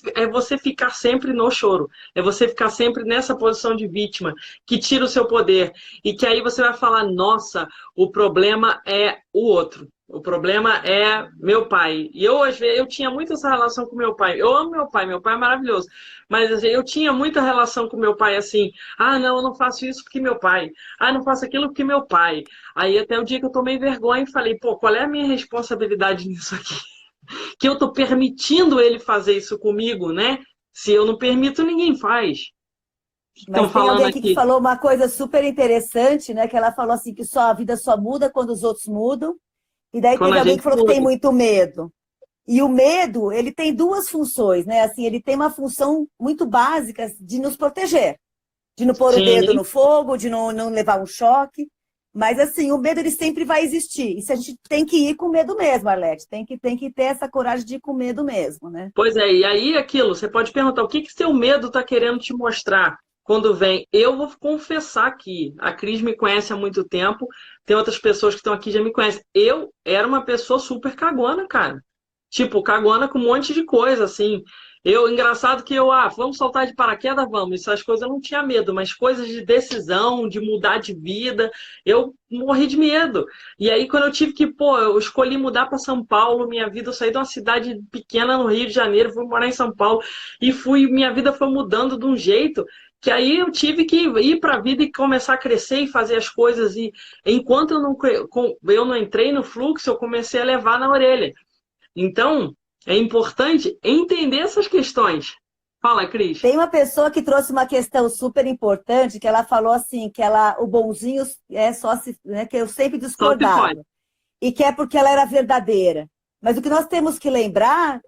Speaker 1: ficar sempre no choro. É você ficar sempre nessa posição de vítima, que tira o seu poder. E que aí você vai falar, nossa, o problema é o outro. O problema é meu pai. E eu, às vezes, eu tinha muito essa relação com meu pai é maravilhoso. Mas assim, eu tinha muita relação com meu pai assim, ah, não, eu não faço isso porque meu pai, ah, eu não faço aquilo porque meu pai. Aí até o dia que eu tomei vergonha e falei, pô, qual é a minha responsabilidade nisso aqui? Que eu tô permitindo ele fazer isso comigo, né? Se eu não permito, ninguém faz. Estão
Speaker 2: Mas tem
Speaker 1: falando
Speaker 2: alguém aqui que
Speaker 1: aqui.
Speaker 2: falou uma coisa super interessante, né? Que ela falou assim que só a vida só muda quando os outros mudam. E daí
Speaker 1: Quando
Speaker 2: teve
Speaker 1: a
Speaker 2: alguém que
Speaker 1: gente
Speaker 2: falou que
Speaker 1: muda.
Speaker 2: tem muito medo. E o medo, ele tem duas funções, né? Assim, ele tem uma função muito básica de nos proteger, de não pôr o dedo
Speaker 1: Sim,
Speaker 2: no fogo, de não levar um choque. Mas, assim, o medo, ele sempre vai existir. E se a gente tem que ir com medo mesmo, Arlete. Tem que ter essa coragem de ir com medo mesmo, né?
Speaker 1: pois é, e aí aquilo, você pode perguntar, o que que seu medo está querendo te mostrar quando vem? Eu vou confessar aqui, a Cris me conhece há muito tempo, tem outras pessoas que estão aqui que já me conhecem. Eu era uma pessoa super cagona, cara. Tipo, cagona com um monte de coisa, assim. Engraçado que vamos saltar de paraquedas, vamos. Essas coisas eu não tinha medo, mas coisas de decisão, de mudar de vida, eu morri de medo. E aí, quando eu tive que, pô, eu escolhi mudar para São Paulo, minha vida, eu saí de uma cidade pequena no Rio de Janeiro, fui morar em São Paulo, minha vida foi mudando de um jeito que aí eu tive que ir para a vida e começar a crescer e fazer as coisas. E enquanto eu não entrei no fluxo, eu comecei a levar na orelha. Então, é importante entender essas questões. Fala, Cris.
Speaker 2: Tem uma pessoa que trouxe uma questão super importante, que ela falou assim, que o bonzinho é só se, né, que eu sempre
Speaker 1: Só se pode.
Speaker 2: discordava. E que é porque ela era verdadeira. Mas o que nós temos que lembrar,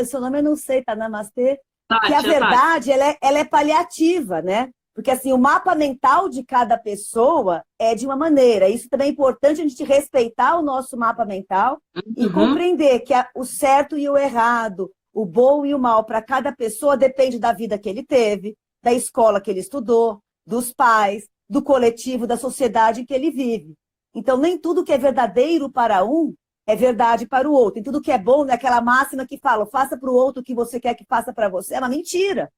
Speaker 2: seu nome eu não sei, tá, Namastê, que a
Speaker 1: Tati,
Speaker 2: verdade ela é paliativa, né? Porque assim, o mapa mental de cada pessoa é de uma maneira. Isso também é importante a gente respeitar o nosso mapa mental e
Speaker 1: Uhum.
Speaker 2: compreender que o certo e o errado, o bom e o mal para cada pessoa depende da vida que ele teve, da escola que ele estudou, dos pais, do coletivo, da sociedade em que ele vive. Então, nem tudo que é verdadeiro para um é verdade para o outro. E tudo que é bom, né, aquela máxima que fala, faça para o outro o que você quer que faça para você, é uma mentira.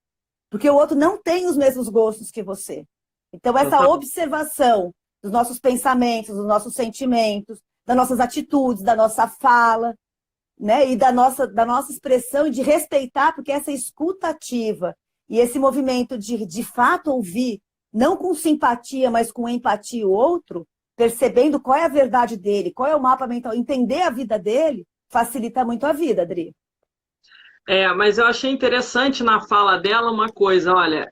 Speaker 2: Porque o outro não tem os mesmos gostos que você. Então, essa observação dos nossos pensamentos, dos nossos sentimentos, das nossas atitudes, da nossa fala, né, e da nossa expressão, e de respeitar, porque essa escuta ativa e esse movimento de fato ouvir, não com simpatia, mas com empatia o outro, percebendo qual é a verdade dele, qual é o mapa mental, entender a vida dele, facilita muito a vida, Adri.
Speaker 1: Mas eu achei interessante na fala dela uma coisa, olha,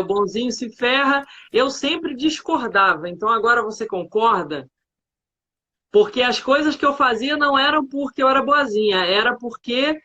Speaker 1: o bonzinho se ferra, eu sempre discordava, então agora você concorda? Porque as coisas que eu fazia não eram porque eu era boazinha, era porque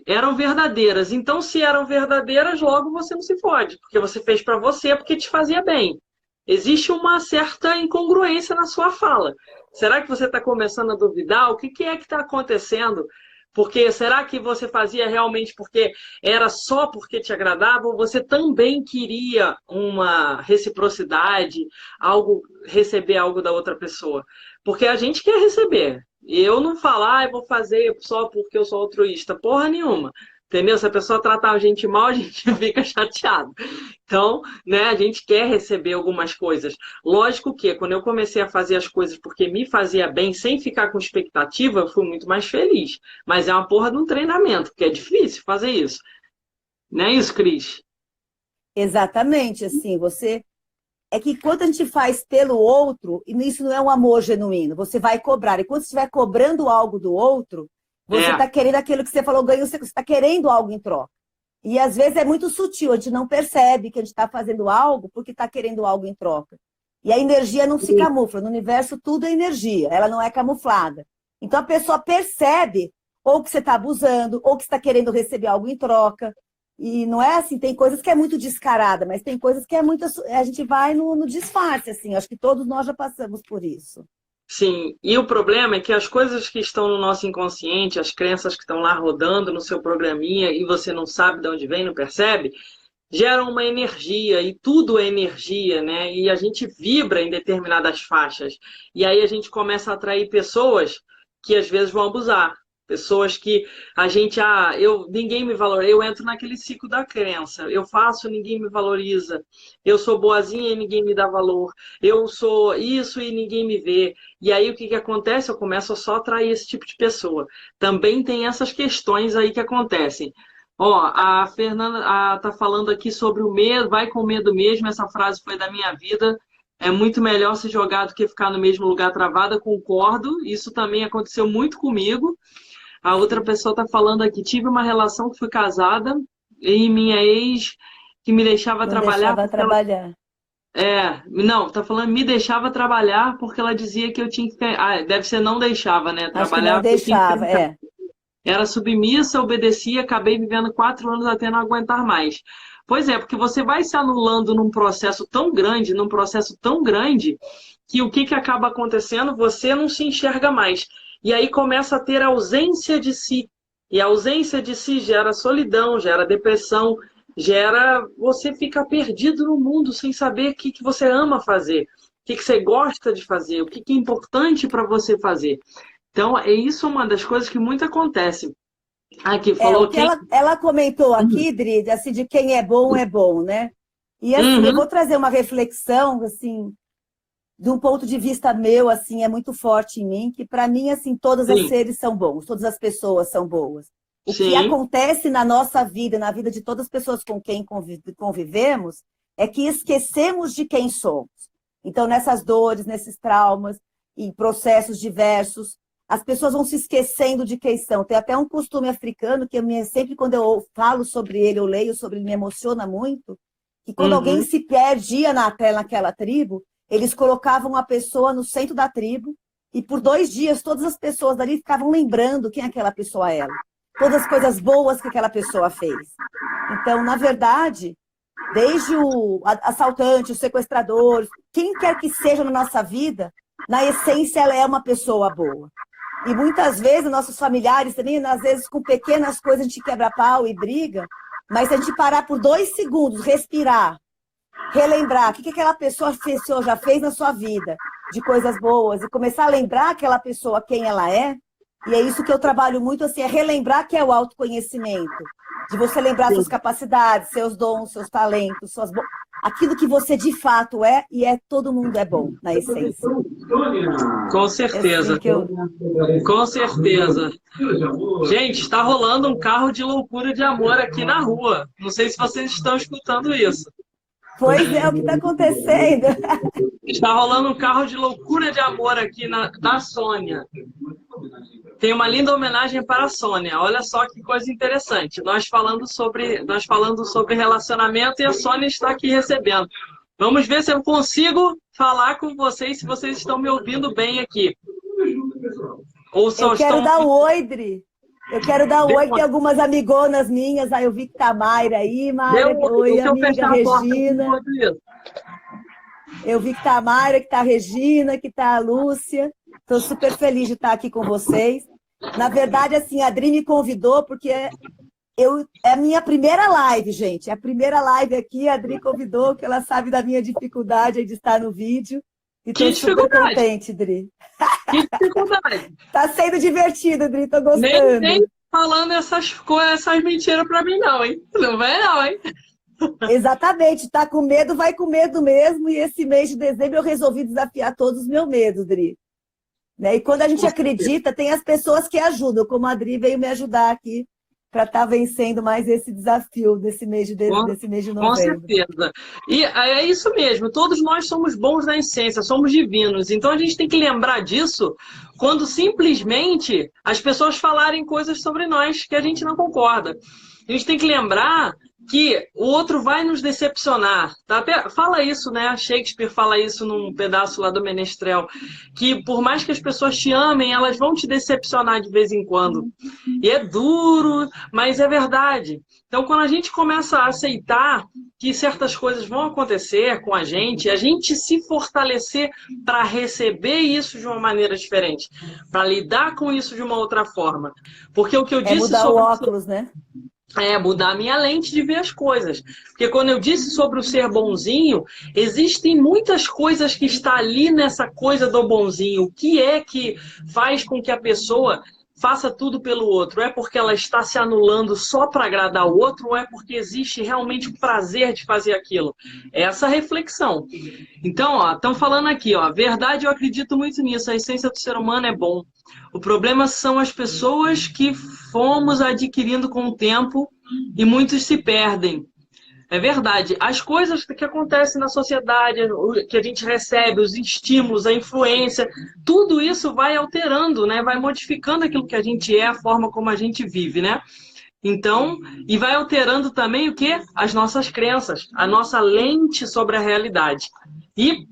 Speaker 1: eram verdadeiras. Então, se eram verdadeiras, logo você não se fode, porque você fez para você, porque te fazia bem. Existe uma certa incongruência na sua fala. Será que você está começando a duvidar? O que é que está acontecendo? Porque será que você fazia realmente porque era só porque te agradava ou você também queria uma reciprocidade, algo, receber algo da outra pessoa? Porque a gente quer receber. E eu não falar, eu vou fazer só porque eu sou altruísta, porra nenhuma. Entendeu? Se a pessoa tratar a gente mal, a gente fica chateado. Então, né, a gente quer receber algumas coisas. Lógico que quando eu comecei a fazer as coisas porque me fazia bem, sem ficar com expectativa, eu fui muito mais feliz. Mas é uma porra de um treinamento, porque é difícil fazer isso. Não é isso, Cris?
Speaker 2: Exatamente, assim, é que quando a gente faz pelo outro, e isso não é um amor genuíno, você vai cobrar. E quando você estiver cobrando algo do outro, você
Speaker 1: É,
Speaker 2: está querendo aquilo que você falou, ganho, você está querendo algo em troca. E às vezes é muito sutil, a gente não percebe que a gente está fazendo algo porque está querendo algo em troca. E a energia não se camufla. No universo, tudo é energia, ela não é camuflada. Então a pessoa percebe ou que você está abusando, ou que você está querendo receber algo em troca. E não é assim, tem coisas que é muito descarada, mas tem coisas que é muito. A gente vai no disfarce, assim. Acho que todos nós já passamos por isso.
Speaker 1: sim. E o problema é que as coisas que estão no nosso inconsciente, as crenças que estão lá rodando no seu programinha e você não sabe de onde vem, não percebe, geram uma energia e tudo é energia, né? E a gente vibra em determinadas faixas. E aí a gente começa a atrair pessoas que às vezes vão abusar. Pessoas que a gente, ninguém me valoriza, eu entro naquele ciclo da crença. Eu faço, ninguém me valoriza. Eu sou boazinha e ninguém me dá valor. Eu sou isso e ninguém me vê. E aí o que acontece? Eu começo a só atrair esse tipo de pessoa. Também tem essas questões aí que acontecem. Ó, a Fernanda tá falando aqui sobre o medo, vai com medo mesmo, essa frase foi da minha vida. É muito melhor se jogar do que ficar no mesmo lugar travada, concordo. Isso também aconteceu muito comigo. A outra pessoa tá falando aqui, tive uma relação que fui casada e minha ex que me deixava
Speaker 2: Não
Speaker 1: trabalhar
Speaker 2: deixava
Speaker 1: porque ela
Speaker 2: trabalhar.
Speaker 1: não, tá falando me deixava trabalhar porque ela dizia que eu tinha que. Deve ser não deixava, né?
Speaker 2: Acho que não
Speaker 1: Trabalhar porque eu tinha que
Speaker 2: deixava,
Speaker 1: ficar.
Speaker 2: é.
Speaker 1: Era submissa, obedecia, acabei vivendo 4 anos até não aguentar mais. Pois é, porque você vai se anulando num processo tão grande, que o que acaba acontecendo? Você não se enxerga mais. E aí começa a ter ausência de si. E a ausência de si gera solidão, gera depressão, você fica perdido no mundo sem saber o que você ama fazer, o que você gosta de fazer, o que é importante para você fazer. Então, é isso uma das coisas que muito acontece. Aqui
Speaker 2: O
Speaker 1: falou
Speaker 2: que
Speaker 1: quem.
Speaker 2: ela comentou
Speaker 1: Uhum.
Speaker 2: aqui, Dri, assim, de quem é bom, né? E assim, eu
Speaker 1: Uhum.
Speaker 2: vou trazer uma reflexão, assim, de um ponto de vista meu, assim, é muito forte em mim, que para mim, assim, todos os
Speaker 1: Sim,
Speaker 2: seres são bons, todas as pessoas são boas. O que
Speaker 1: sim,
Speaker 2: acontece na nossa vida, na vida de todas as pessoas com quem convivemos, é que esquecemos de quem somos. Então, nessas dores, nesses traumas, em processos diversos, as pessoas vão se esquecendo de quem são. Tem até um costume africano que sempre quando eu falo sobre ele, eu leio sobre ele, me emociona muito, que quando alguém se perdia naquela tribo, eles colocavam a pessoa no centro da tribo e por 2 dias todas as pessoas dali ficavam lembrando quem aquela pessoa era. Todas as coisas boas que aquela pessoa fez. Então, na verdade, desde o assaltante, o sequestrador, quem quer que seja na nossa vida, na essência ela é uma pessoa boa. E muitas vezes, nossos familiares também, às vezes com pequenas coisas a gente quebra pau e briga, mas se a gente parar por 2 segundos, respirar, relembrar o que aquela pessoa já fez na sua vida, de coisas boas, e começar a lembrar aquela pessoa quem ela é, e é isso que eu trabalho muito, assim, é relembrar que é o autoconhecimento, de você lembrar suas capacidades, seus dons, seus talentos, aquilo que você de fato é, e todo mundo é bom, na essência.
Speaker 1: Com certeza.
Speaker 2: É assim
Speaker 1: Com certeza. Gente, está rolando um carro de loucura de amor aqui na rua. Não sei se vocês estão escutando isso.
Speaker 2: Pois é, o que está acontecendo?
Speaker 1: Está rolando um carro de loucura de amor aqui da Sônia. Tem uma linda homenagem para a Sônia. Olha só que coisa interessante. Nós falando sobre relacionamento e a Sônia está aqui recebendo. Vamos ver se eu consigo falar com vocês, se vocês estão me ouvindo bem aqui. Ou só
Speaker 2: eu quero dar um oi, Dri. Eu quero dar um oi, que tem algumas amigonas minhas. Aí eu vi que tá a Mayra aí. Mayra, oi, amiga Regina. Eu vi que tá a Mayra, que tá a Regina, que tá a Lúcia. Estou super feliz de estar aqui com vocês. Na verdade, assim, a Dri me convidou porque é a minha primeira live, gente. É a primeira live aqui, a Dri convidou, que ela sabe da minha dificuldade de estar no vídeo. E estou super contente, Dri.
Speaker 1: Que dificuldade.
Speaker 2: Tá sendo divertido, Dri, tô gostando.
Speaker 1: Nem falando essas mentiras pra mim, não, hein? Não vai não, hein?
Speaker 2: Exatamente, tá com medo, vai com medo mesmo. E esse mês de dezembro eu resolvi desafiar todos os meus medos, Dri. Né? E quando a gente acredita, tem as pessoas que ajudam, como a Dri veio me ajudar aqui para estar vencendo mais esse desafio desse mês de novembro.
Speaker 1: Com certeza. E é isso mesmo, todos nós somos bons na essência, somos divinos. Então a gente tem que lembrar disso quando simplesmente as pessoas falarem coisas sobre nós que a gente não concorda. A gente tem que lembrar que o outro vai nos decepcionar. Tá? Fala isso, né? Shakespeare fala isso num pedaço lá do Menestrel, que por mais que as pessoas te amem, elas vão te decepcionar de vez em quando. E é duro, mas é verdade. Então, quando a gente começa a aceitar que certas coisas vão acontecer com a gente se fortalecer para receber isso de uma maneira diferente, para lidar com isso de uma outra forma. Porque o que eu disse
Speaker 2: mudar
Speaker 1: sobre
Speaker 2: o óculos, né?
Speaker 1: Mudar a minha lente de ver as coisas. Porque quando eu disse sobre o ser bonzinho, existem muitas coisas que está ali nessa coisa do bonzinho. O que é que faz com que a pessoa faça tudo pelo outro? É porque ela está se anulando só para agradar o outro ou é porque existe realmente o prazer de fazer aquilo? É essa reflexão. Então, estão falando aqui, verdade, eu acredito muito nisso. A essência do ser humano é bom. O problema são as pessoas que fomos adquirindo com o tempo e muitos se perdem. É verdade. As coisas que acontecem na sociedade, que a gente recebe, os estímulos, a influência, tudo isso vai alterando, né? Vai modificando aquilo que a gente é, a forma como a gente vive, né? Então, e vai alterando também o quê? As nossas crenças, a nossa lente sobre a realidade. E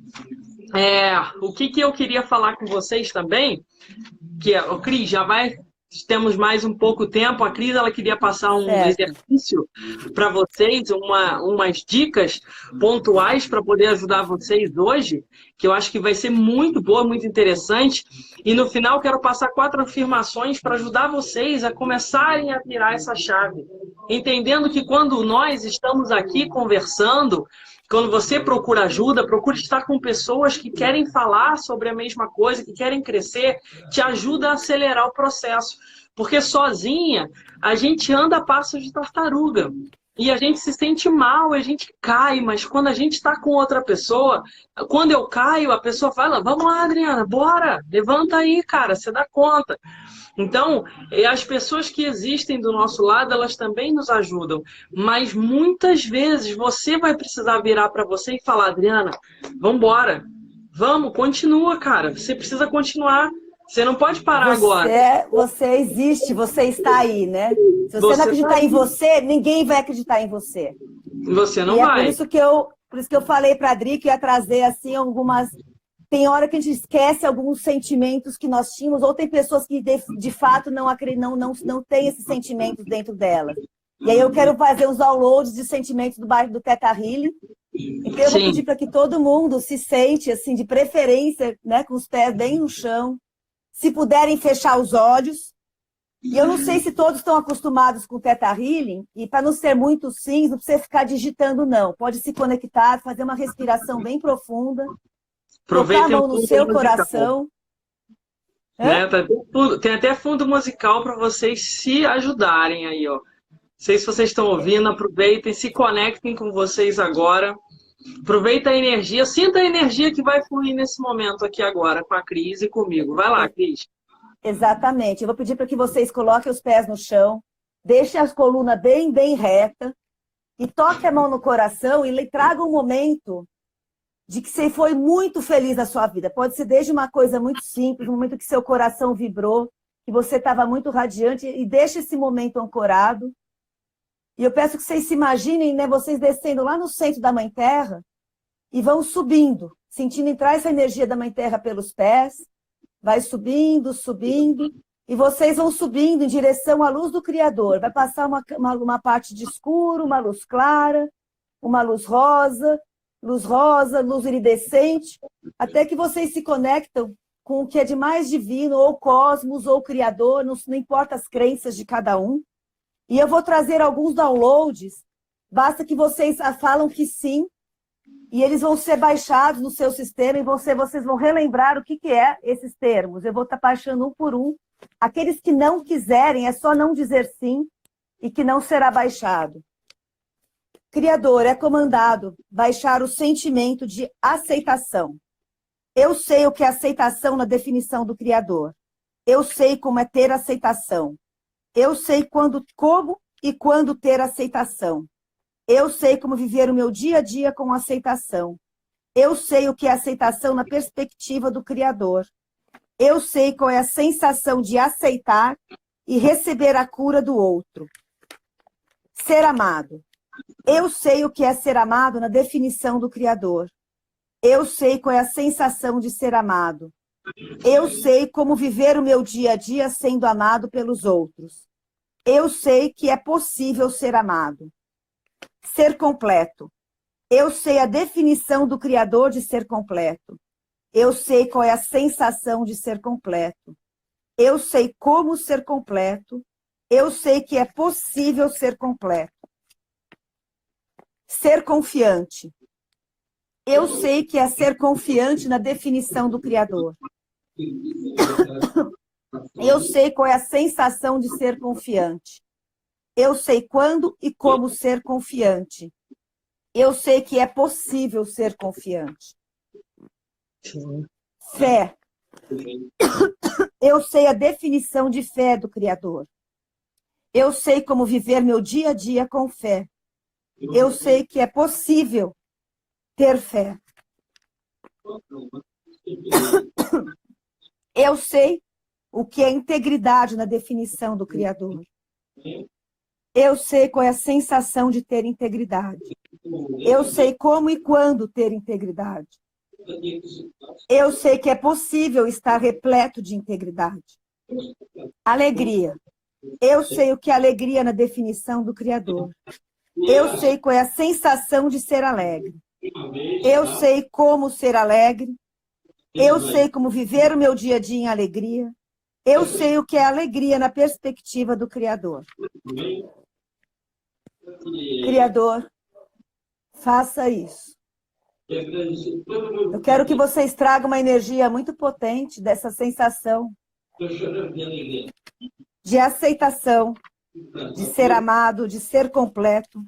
Speaker 1: o que eu queria falar com vocês também, que o Cris, temos mais um pouco tempo. A Cris, ela queria passar um exercício para vocês, umas dicas pontuais para poder ajudar vocês hoje, que eu acho que vai ser muito boa, muito interessante. E no final, quero passar 4 afirmações para ajudar vocês a começarem a virar essa chave. Entendendo que quando nós estamos aqui conversando, quando você procura ajuda, procure estar com pessoas que querem falar sobre a mesma coisa, que querem crescer, te ajuda a acelerar o processo. Porque sozinha, a gente anda a passos de tartaruga. E a gente se sente mal, a gente cai, mas quando a gente está com outra pessoa, quando eu caio, a pessoa fala, vamos lá, Adriana, bora, levanta aí, cara, você dá conta. Então, as pessoas que existem do nosso lado, elas também nos ajudam. Mas muitas vezes você vai precisar virar para você e falar, Adriana, vamos embora. Vamos, continua, cara. Você precisa continuar. Você não pode parar agora.
Speaker 2: Você existe, você está aí, né? Se você não
Speaker 1: Você
Speaker 2: acreditar
Speaker 1: tá
Speaker 2: em
Speaker 1: aí.
Speaker 2: você, ninguém vai acreditar em você.
Speaker 1: Você não
Speaker 2: E é
Speaker 1: vai.
Speaker 2: por isso que eu falei para a Adri que ia trazer assim algumas. Tem hora que a gente esquece alguns sentimentos que nós tínhamos, ou tem pessoas que de fato não têm esses sentimentos dentro delas. E aí eu quero fazer uns downloads de sentimentos do bairro do Theta Healing. Então eu vou
Speaker 1: Sim.
Speaker 2: pedir para que todo mundo se sente assim, de preferência, né, com os pés bem no chão. Se puderem fechar os olhos. E eu não sei se todos estão acostumados com o Theta Healing, e para não ser muito simples, não precisa ficar digitando, não. Pode se conectar, fazer uma respiração bem profunda, colocar a
Speaker 1: Aproveitem o
Speaker 2: mão no
Speaker 1: fundo
Speaker 2: seu
Speaker 1: musical.
Speaker 2: coração.
Speaker 1: Né? Tem até fundo musical para vocês se ajudarem aí, ó. Não sei se vocês estão ouvindo, aproveitem, se conectem com vocês agora. Aproveita a energia, sinta a energia que vai fluir nesse momento aqui agora com a Cris e comigo. Vai lá, Cris.
Speaker 2: Exatamente. Eu vou pedir para que vocês coloquem os pés no chão, deixem a coluna bem, bem reta, e toque a mão no coração e traga um momento de que você foi muito feliz na sua vida. Pode ser desde uma coisa muito simples, um momento que seu coração vibrou, que você estava muito radiante, e deixe esse momento ancorado. E eu peço que vocês se imaginem, né, vocês descendo lá no centro da Mãe Terra e vão subindo, sentindo entrar essa energia da Mãe Terra pelos pés, vai subindo, subindo, e vocês vão subindo em direção à luz do Criador. Vai passar uma parte de escuro, uma luz clara, uma luz rosa, luz iridescente, até que vocês se conectam com o que é de mais divino, ou cosmos, ou Criador, não importa as crenças de cada um. E eu vou trazer alguns downloads, basta que vocês falam que sim, e eles vão ser baixados no seu sistema, e vocês vão relembrar o que é esses termos. Eu vou estar baixando um por um. Aqueles que não quiserem, é só não dizer sim, e que não será baixado. Criador, é comandado baixar o sentimento de aceitação. Eu sei o que é aceitação na definição do Criador. Eu sei como é ter aceitação. Eu sei como e quando ter aceitação. Eu sei como viver o meu dia a dia com aceitação. Eu sei o que é aceitação na perspectiva do Criador. Eu sei qual é a sensação de aceitar e receber a cura do outro. Ser amado. Eu sei o que é ser amado na definição do Criador. Eu sei qual é a sensação de ser amado. Eu sei como viver o meu dia a dia sendo amado pelos outros. Eu sei que é possível ser amado. Ser completo. Eu sei a definição do Criador de ser completo. Eu sei qual é a sensação de ser completo. Eu sei como ser completo. Eu sei que é possível ser completo. Ser confiante. Eu sei que é ser confiante na definição do Criador. Eu sei qual é a sensação de ser confiante. Eu sei quando e como ser confiante. Eu sei que é possível ser confiante. Fé. Eu sei a definição de fé do Criador. Eu sei como viver meu dia a dia com fé. Eu sei que é possível ter fé. Eu sei o que é integridade na definição do Criador. Eu sei qual é a sensação de ter integridade. Eu sei como e quando ter integridade. Eu sei que é possível estar repleto de integridade. Alegria. Eu sei o que é alegria na definição do Criador. Eu sei qual é a sensação de ser alegre. Eu sei como ser alegre. Eu sei como viver o meu dia a dia em alegria. Eu sei o que é alegria na perspectiva do Criador. Criador, faça isso. Eu quero que vocês tragam uma energia muito potente dessa sensação de aceitação, de ser amado, de ser completo,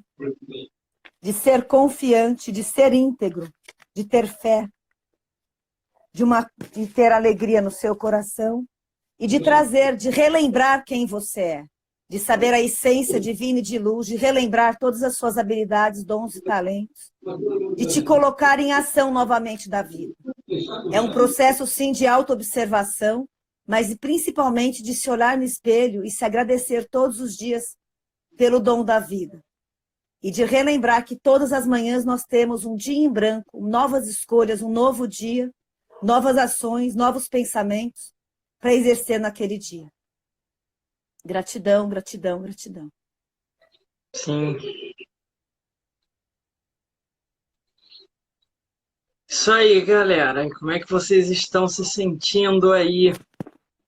Speaker 2: de ser confiante, de ser íntegro, de ter fé, de ter alegria no seu coração e de trazer, de relembrar quem você é, de saber a essência divina e de luz, de relembrar todas as suas habilidades, dons e talentos, de te colocar em ação novamente da vida. É um processo, sim, de autoobservação, mas principalmente de se olhar no espelho e se agradecer todos os dias pelo dom da vida. E de relembrar que todas as manhãs nós temos um dia em branco, novas escolhas, um novo dia, novas ações, novos pensamentos para exercer naquele dia. Gratidão, gratidão, gratidão.
Speaker 1: Sim. Isso aí, galera. Como é que vocês estão se sentindo aí?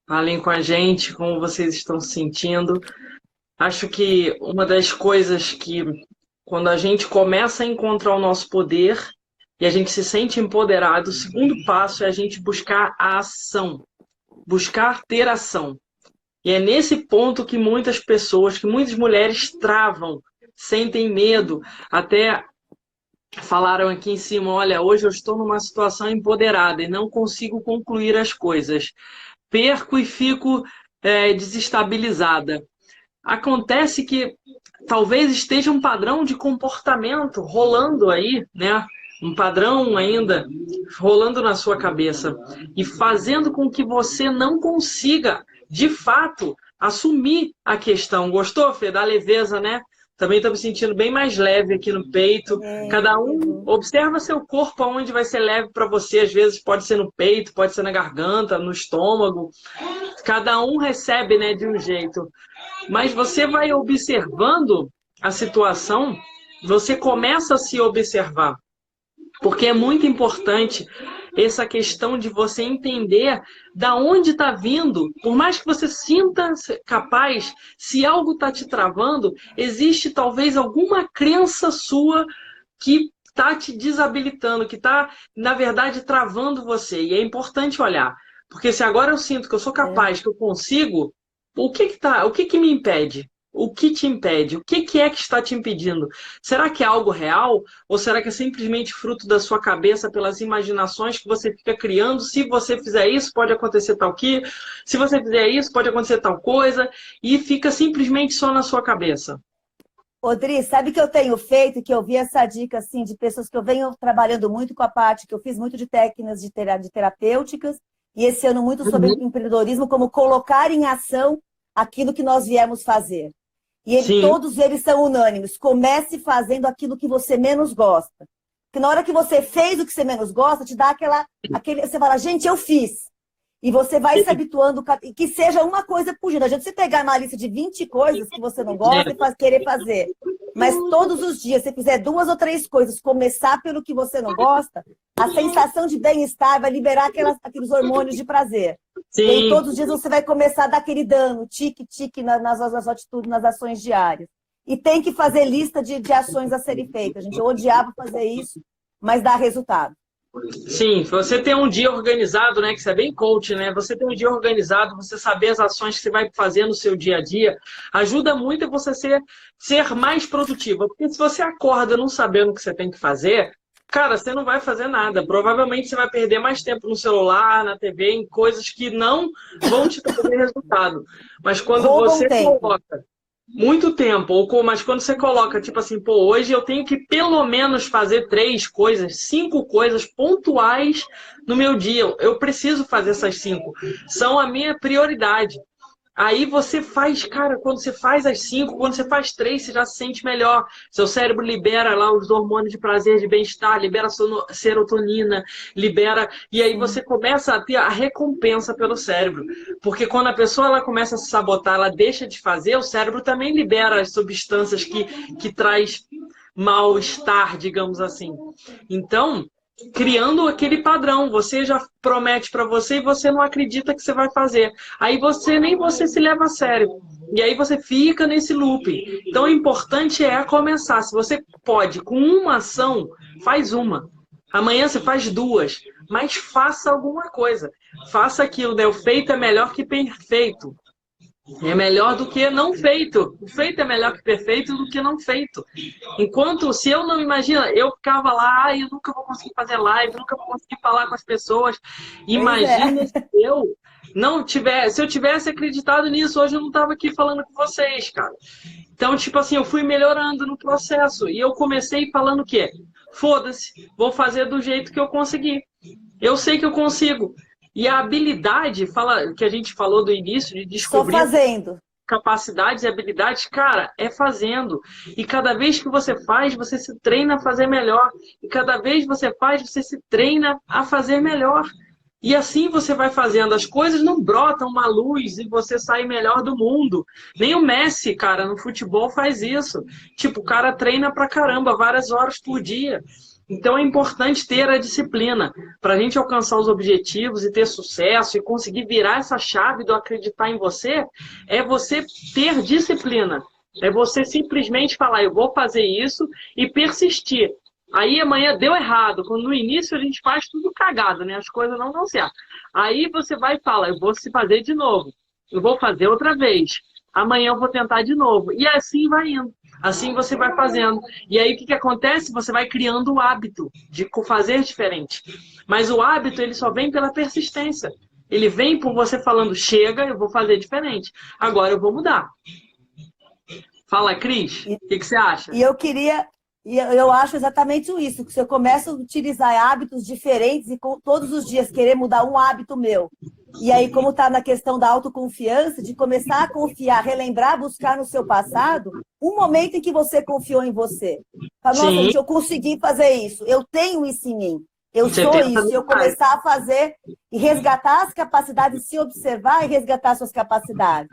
Speaker 1: Falem com a gente como vocês estão se sentindo. Acho que uma das coisas que, quando a gente começa a encontrar o nosso poder e a gente se sente empoderado, o segundo passo é a gente buscar a ação. Buscar ter ação. E é nesse ponto que muitas pessoas, que muitas mulheres travam, sentem medo. Até falaram aqui em cima, olha, hoje eu estou numa situação empoderada e não consigo concluir as coisas. Perco e fico desestabilizada. Acontece que talvez esteja um padrão de comportamento rolando aí, né? Um padrão ainda rolando na sua cabeça e fazendo com que você não consiga, de fato, assumir a questão. Gostou, Fê, da leveza, né? Também estou me sentindo bem mais leve aqui no peito. Cada um observa seu corpo aonde vai ser leve para você. Às vezes pode ser no peito, pode ser na garganta, no estômago. Cada um recebe, né, de um jeito. Mas você vai observando a situação, você começa a se observar. Porque é muito importante essa questão de você entender da onde está vindo. Por mais que você sinta capaz, se algo está te travando, existe talvez alguma crença sua que está te desabilitando, que está, na verdade, travando você. E é importante olhar. Porque se agora eu sinto que eu sou capaz, que eu consigo, o que me impede? O que te impede? O que é que está te impedindo? Será que é algo real? Ou será que é simplesmente fruto da sua cabeça, pelas imaginações que você fica criando? Se você fizer isso, pode acontecer tal que. Se você fizer isso, pode acontecer tal coisa. E fica simplesmente só na sua cabeça.
Speaker 2: Odri, sabe que eu tenho feito, que eu vi essa dica assim, de pessoas que eu venho trabalhando muito com a parte, que eu fiz muito de técnicas de terapêuticas, e esse ano muito sobre empreendedorismo, como colocar em ação aquilo que nós viemos fazer. E todos eles são unânimes. Comece fazendo aquilo que você menos gosta. Porque na hora que você fez o que você menos gosta, te dá você fala, gente, eu fiz. E você vai se habituando, que seja uma coisa por dia. Não adianta você pegar uma lista de 20 coisas que você não gosta e querer fazer. Mas todos os dias, se fizer 2 ou 3 coisas, começar pelo que você não gosta, a sensação de bem-estar vai liberar aqueles hormônios de prazer.
Speaker 1: Sim.
Speaker 2: E aí, todos os dias você vai começar a dar aquele dano, tique-tique nas atitudes, nas ações diárias. E tem que fazer lista de ações a serem feitas. Gente, eu odiava fazer isso, mas dá resultado.
Speaker 1: Sim, você tem um dia organizado, né? Que você é bem coach, né? Você tem um dia organizado, você saber as ações que você vai fazer no seu dia a dia, ajuda muito a você ser mais produtiva. Porque se você acorda não sabendo o que você tem que fazer, cara, você não vai fazer nada. Provavelmente você vai perder mais tempo no celular, na TV, em coisas que não vão te trazer resultado. Mas quando você coloca muito tempo, mas quando você coloca, tipo assim, pô, hoje eu tenho que pelo menos fazer 3 coisas, 5 coisas pontuais no meu dia. Eu preciso fazer essas 5. São a minha prioridade. Aí você faz, cara, quando você faz as 5, quando você faz 3, você já se sente melhor. Seu cérebro libera lá os hormônios de prazer, de bem-estar, libera serotonina, libera... E aí você começa a ter a recompensa pelo cérebro. Porque quando a pessoa ela começa a se sabotar, ela deixa de fazer, o cérebro também libera as substâncias que traz mal-estar, digamos assim. Então, criando aquele padrão, você já promete para você e você não acredita que você vai fazer. Aí nem você se leva a sério. E aí você fica nesse loop. Então o importante é começar. Se você pode, com uma ação, faz uma. Amanhã você faz 2, mas faça alguma coisa. Faça aquilo, né? O feito é melhor que perfeito. É melhor do que não feito. O feito é melhor que perfeito do que não feito. Enquanto, se eu não imagina, eu ficava lá, eu nunca vou conseguir fazer live, nunca vou conseguir falar com as pessoas.
Speaker 2: Pois é.
Speaker 1: Imagina se eu não tivesse, se eu tivesse acreditado nisso, hoje eu não estava aqui falando com vocês, cara. Então, tipo assim, eu fui melhorando no processo. E eu comecei falando o quê? Foda-se, vou fazer do jeito que eu conseguir. Eu sei que eu consigo. E a habilidade, que a gente falou do início, de
Speaker 2: Só
Speaker 1: descobrir
Speaker 2: fazendo.
Speaker 1: capacidades e habilidades, cara, é fazendo. E cada vez que você faz, você se treina a fazer melhor. E cada vez que você faz, você se treina a fazer melhor. E assim você vai fazendo. As coisas não brotam uma luz e você sai melhor do mundo. Nem o Messi, cara, no futebol faz isso. Tipo, o cara treina pra caramba, várias horas por dia. Então é importante ter a disciplina para a gente alcançar os objetivos e ter sucesso e conseguir virar essa chave do acreditar em você, é você ter disciplina. É você simplesmente falar, eu vou fazer isso e persistir. Aí amanhã deu errado, quando no início a gente faz tudo cagado, né? As coisas não dão certo. Aí você vai e fala, eu vou se fazer de novo, eu vou fazer outra vez, amanhã eu vou tentar de novo. E assim vai indo. Assim você vai fazendo. E aí o que acontece? Você vai criando o hábito de fazer diferente. Mas o hábito ele só vem pela persistência. Ele vem por você falando, chega, eu vou fazer diferente. Agora eu vou mudar. Fala, Cris, o que você acha?
Speaker 2: E eu queria, e eu acho exatamente isso, que se eu começo a utilizar hábitos diferentes e todos os dias querer mudar um hábito meu, e aí como está na questão da autoconfiança, de começar a confiar, relembrar, buscar no seu passado, um momento em que você confiou em você. Fala, nossa, gente, eu consegui fazer isso, eu tenho isso em mim, eu sou isso, e eu começar a fazer e resgatar as capacidades, se observar e resgatar suas capacidades.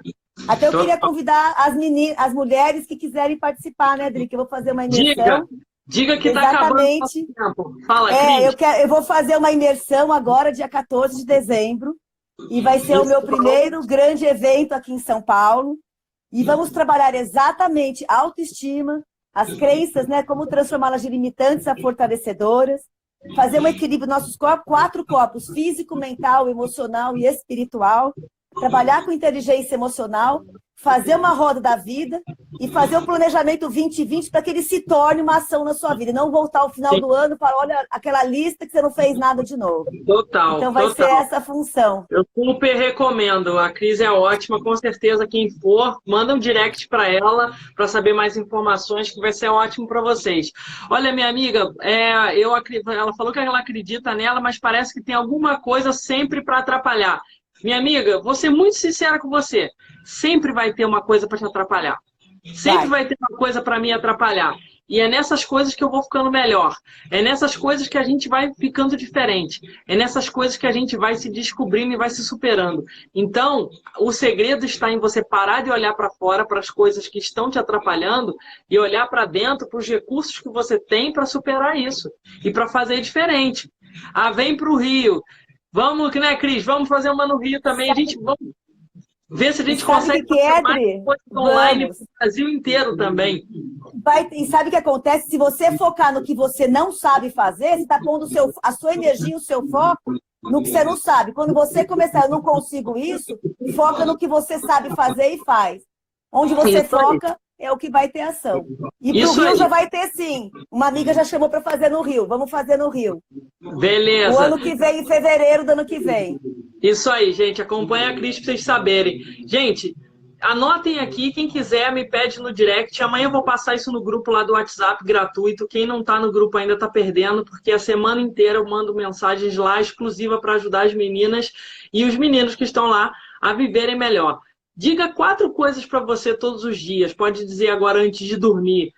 Speaker 2: Até eu queria convidar as mulheres que quiserem participar, né, Dri? Que eu vou fazer uma imersão.
Speaker 1: Diga que está acabando o tempo. Fala, Cris.
Speaker 2: Eu vou fazer uma imersão agora, dia 14 de dezembro. E vai ser o meu primeiro grande evento aqui em São Paulo. E vamos trabalhar exatamente a autoestima, as crenças, né? Como transformá-las de limitantes a fortalecedoras. Fazer um equilíbrio dos nossos corpos, 4 corpos, físico, mental, emocional e espiritual. Trabalhar com inteligência emocional, fazer uma roda da vida e fazer o planejamento 2020 para que ele se torne uma ação na sua vida. E não voltar ao final do ano para, olha, aquela lista que você não fez nada de novo.
Speaker 1: Total.
Speaker 2: Então vai ser essa a função.
Speaker 1: Eu super recomendo. A Cris é ótima, com certeza. Quem for, manda um direct para ela para saber mais informações, que vai ser ótimo para vocês. Olha, minha amiga, ela falou que ela acredita nela, mas parece que tem alguma coisa sempre para atrapalhar. Minha amiga, vou ser muito sincera com você. Sempre vai ter uma coisa para te atrapalhar. Sempre vai ter uma coisa para me atrapalhar. E é nessas coisas que eu vou ficando melhor. É nessas coisas que a gente vai ficando diferente. É nessas coisas que a gente vai se descobrindo e vai se superando. Então, o segredo está em você parar de olhar para fora, para as coisas que estão te atrapalhando, e olhar para dentro, para os recursos que você tem para superar isso. E para fazer diferente. Ah, vem para o Rio. Vamos, né, Cris? Vamos fazer uma no Rio também. A gente vamos ver se a gente consegue fazer mais coisa online para o Brasil inteiro também.
Speaker 2: E sabe o que acontece? Se você focar no que você não sabe fazer, você está pondo a sua energia, o seu foco no que você não sabe. Quando você começar, eu não consigo isso, foca no que você sabe fazer e faz. Onde você foca é o que vai ter ação. E pro Rio já vai ter, sim. Uma amiga já chamou para fazer no Rio. Vamos fazer no Rio.
Speaker 1: Beleza.
Speaker 2: O ano que vem, em fevereiro do ano que vem.
Speaker 1: Isso aí, gente. Acompanha a Cris para vocês saberem. Gente, anotem aqui. Quem quiser, me pede no direct. Amanhã eu vou passar isso no grupo lá do WhatsApp, gratuito. Quem não está no grupo ainda está perdendo, porque a semana inteira eu mando mensagens lá exclusiva para ajudar as meninas e os meninos que estão lá a viverem melhor. Diga 4 coisas para você todos os dias. Pode dizer agora antes de dormir.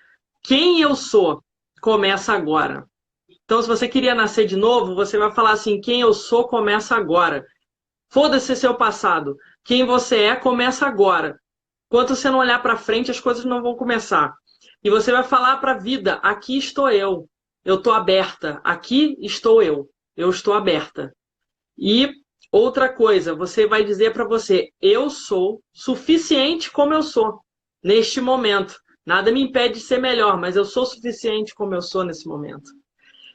Speaker 1: Quem eu sou começa agora. Então, se você queria nascer de novo, você vai falar assim, quem eu sou começa agora. Foda-se seu passado. Quem você é começa agora. Enquanto você não olhar para frente, as coisas não vão começar. E você vai falar para a vida, aqui estou eu. Eu estou aberta. Aqui estou eu. Eu estou aberta. E outra coisa, você vai dizer para você, eu sou suficiente como eu sou neste momento. Nada me impede de ser melhor, mas eu sou suficiente como eu sou nesse momento.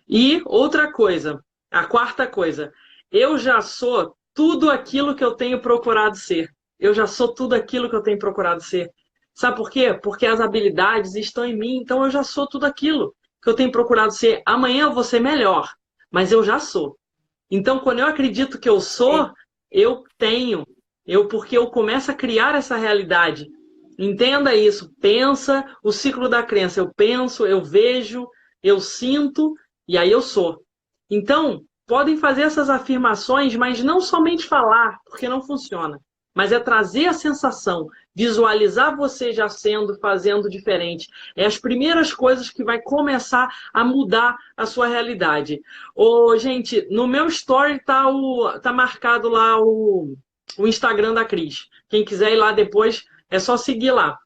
Speaker 1: E outra coisa, a 4ª coisa, eu já sou tudo aquilo que eu tenho procurado ser. eu já sou tudo aquilo que eu tenho procurado ser. Sabe por quê? Porque as habilidades estão em mim, então eu já sou tudo aquilo que eu tenho procurado ser. Amanhã eu vou ser melhor, mas eu já sou. Então, quando eu acredito que eu sou, eu tenho. Porque eu começo a criar essa realidade. Entenda isso. Pensa o ciclo da crença. Eu penso, eu vejo, eu sinto e aí eu sou. Então, podem fazer essas afirmações, mas não somente falar, porque não funciona. Mas é trazer a sensação, visualizar você já sendo, fazendo diferente. É as primeiras coisas que vai começar a mudar a sua realidade. Ô, gente, no meu story tá marcado lá o Instagram da Cris. Quem quiser ir lá depois, é só seguir lá.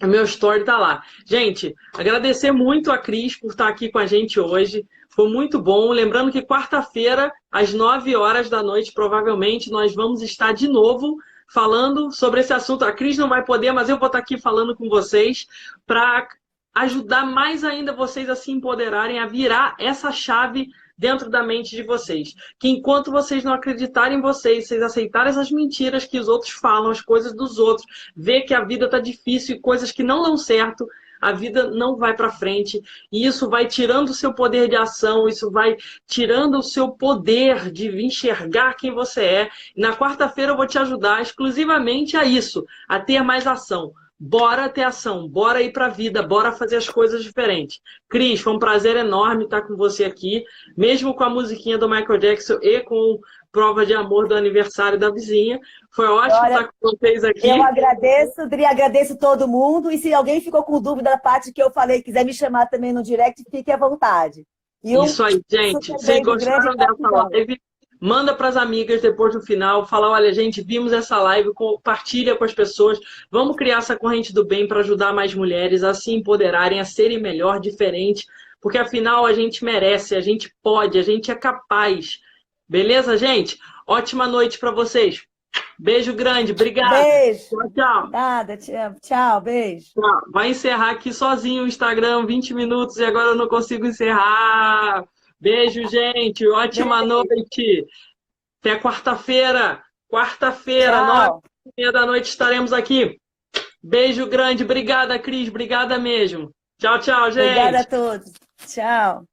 Speaker 1: O meu story tá lá. Gente, agradecer muito a Cris por estar aqui com a gente hoje. Foi muito bom. Lembrando que quarta-feira, às 9 horas da noite, provavelmente, nós vamos estar de novo falando sobre esse assunto. A Cris não vai poder, mas eu vou estar aqui falando com vocês para ajudar mais ainda vocês a se empoderarem, a virar essa chave dentro da mente de vocês. Que enquanto vocês não acreditarem em vocês, vocês aceitarem essas mentiras que os outros falam, as coisas dos outros, ver que a vida tá difícil e coisas que não dão certo, a vida não vai para frente. E isso vai tirando o seu poder de ação, isso vai tirando o seu poder de enxergar quem você é. E na quarta-feira eu vou te ajudar exclusivamente a isso, a ter mais ação. Bora ter ação, bora ir para a vida, bora fazer as coisas diferentes. Cris, foi um prazer enorme estar com você aqui, mesmo com a musiquinha do Michael Jackson e com Prova de Amor do aniversário da vizinha. Foi ótimo estar com vocês aqui.
Speaker 2: Eu agradeço, Dri, agradeço todo mundo. E se alguém ficou com dúvida da parte que eu falei, quiser me chamar também no direct, fique à vontade.
Speaker 1: Isso aí, gente. Vocês gostaram dessa live? Manda para as amigas depois do final, fala, olha, gente, vimos essa live, compartilha com as pessoas, vamos criar essa corrente do bem para ajudar mais mulheres a se empoderarem, a serem melhor, diferente, porque afinal a gente merece, a gente pode, a gente é capaz. Beleza, gente? Ótima noite para vocês. Beijo grande, obrigada.
Speaker 2: Beijo.
Speaker 1: Tchau, tchau.
Speaker 2: Nada, te amo. Tchau, beijo.
Speaker 1: Tchau. Vai encerrar aqui sozinho o Instagram, 20 minutos, e agora eu não consigo encerrar. Beijo, gente. Ótima noite. Até quarta-feira. Quarta-feira, 9h30 da noite, estaremos aqui. Beijo grande. Obrigada, Cris. Obrigada mesmo. Tchau, tchau, gente.
Speaker 2: Obrigada a todos. Tchau.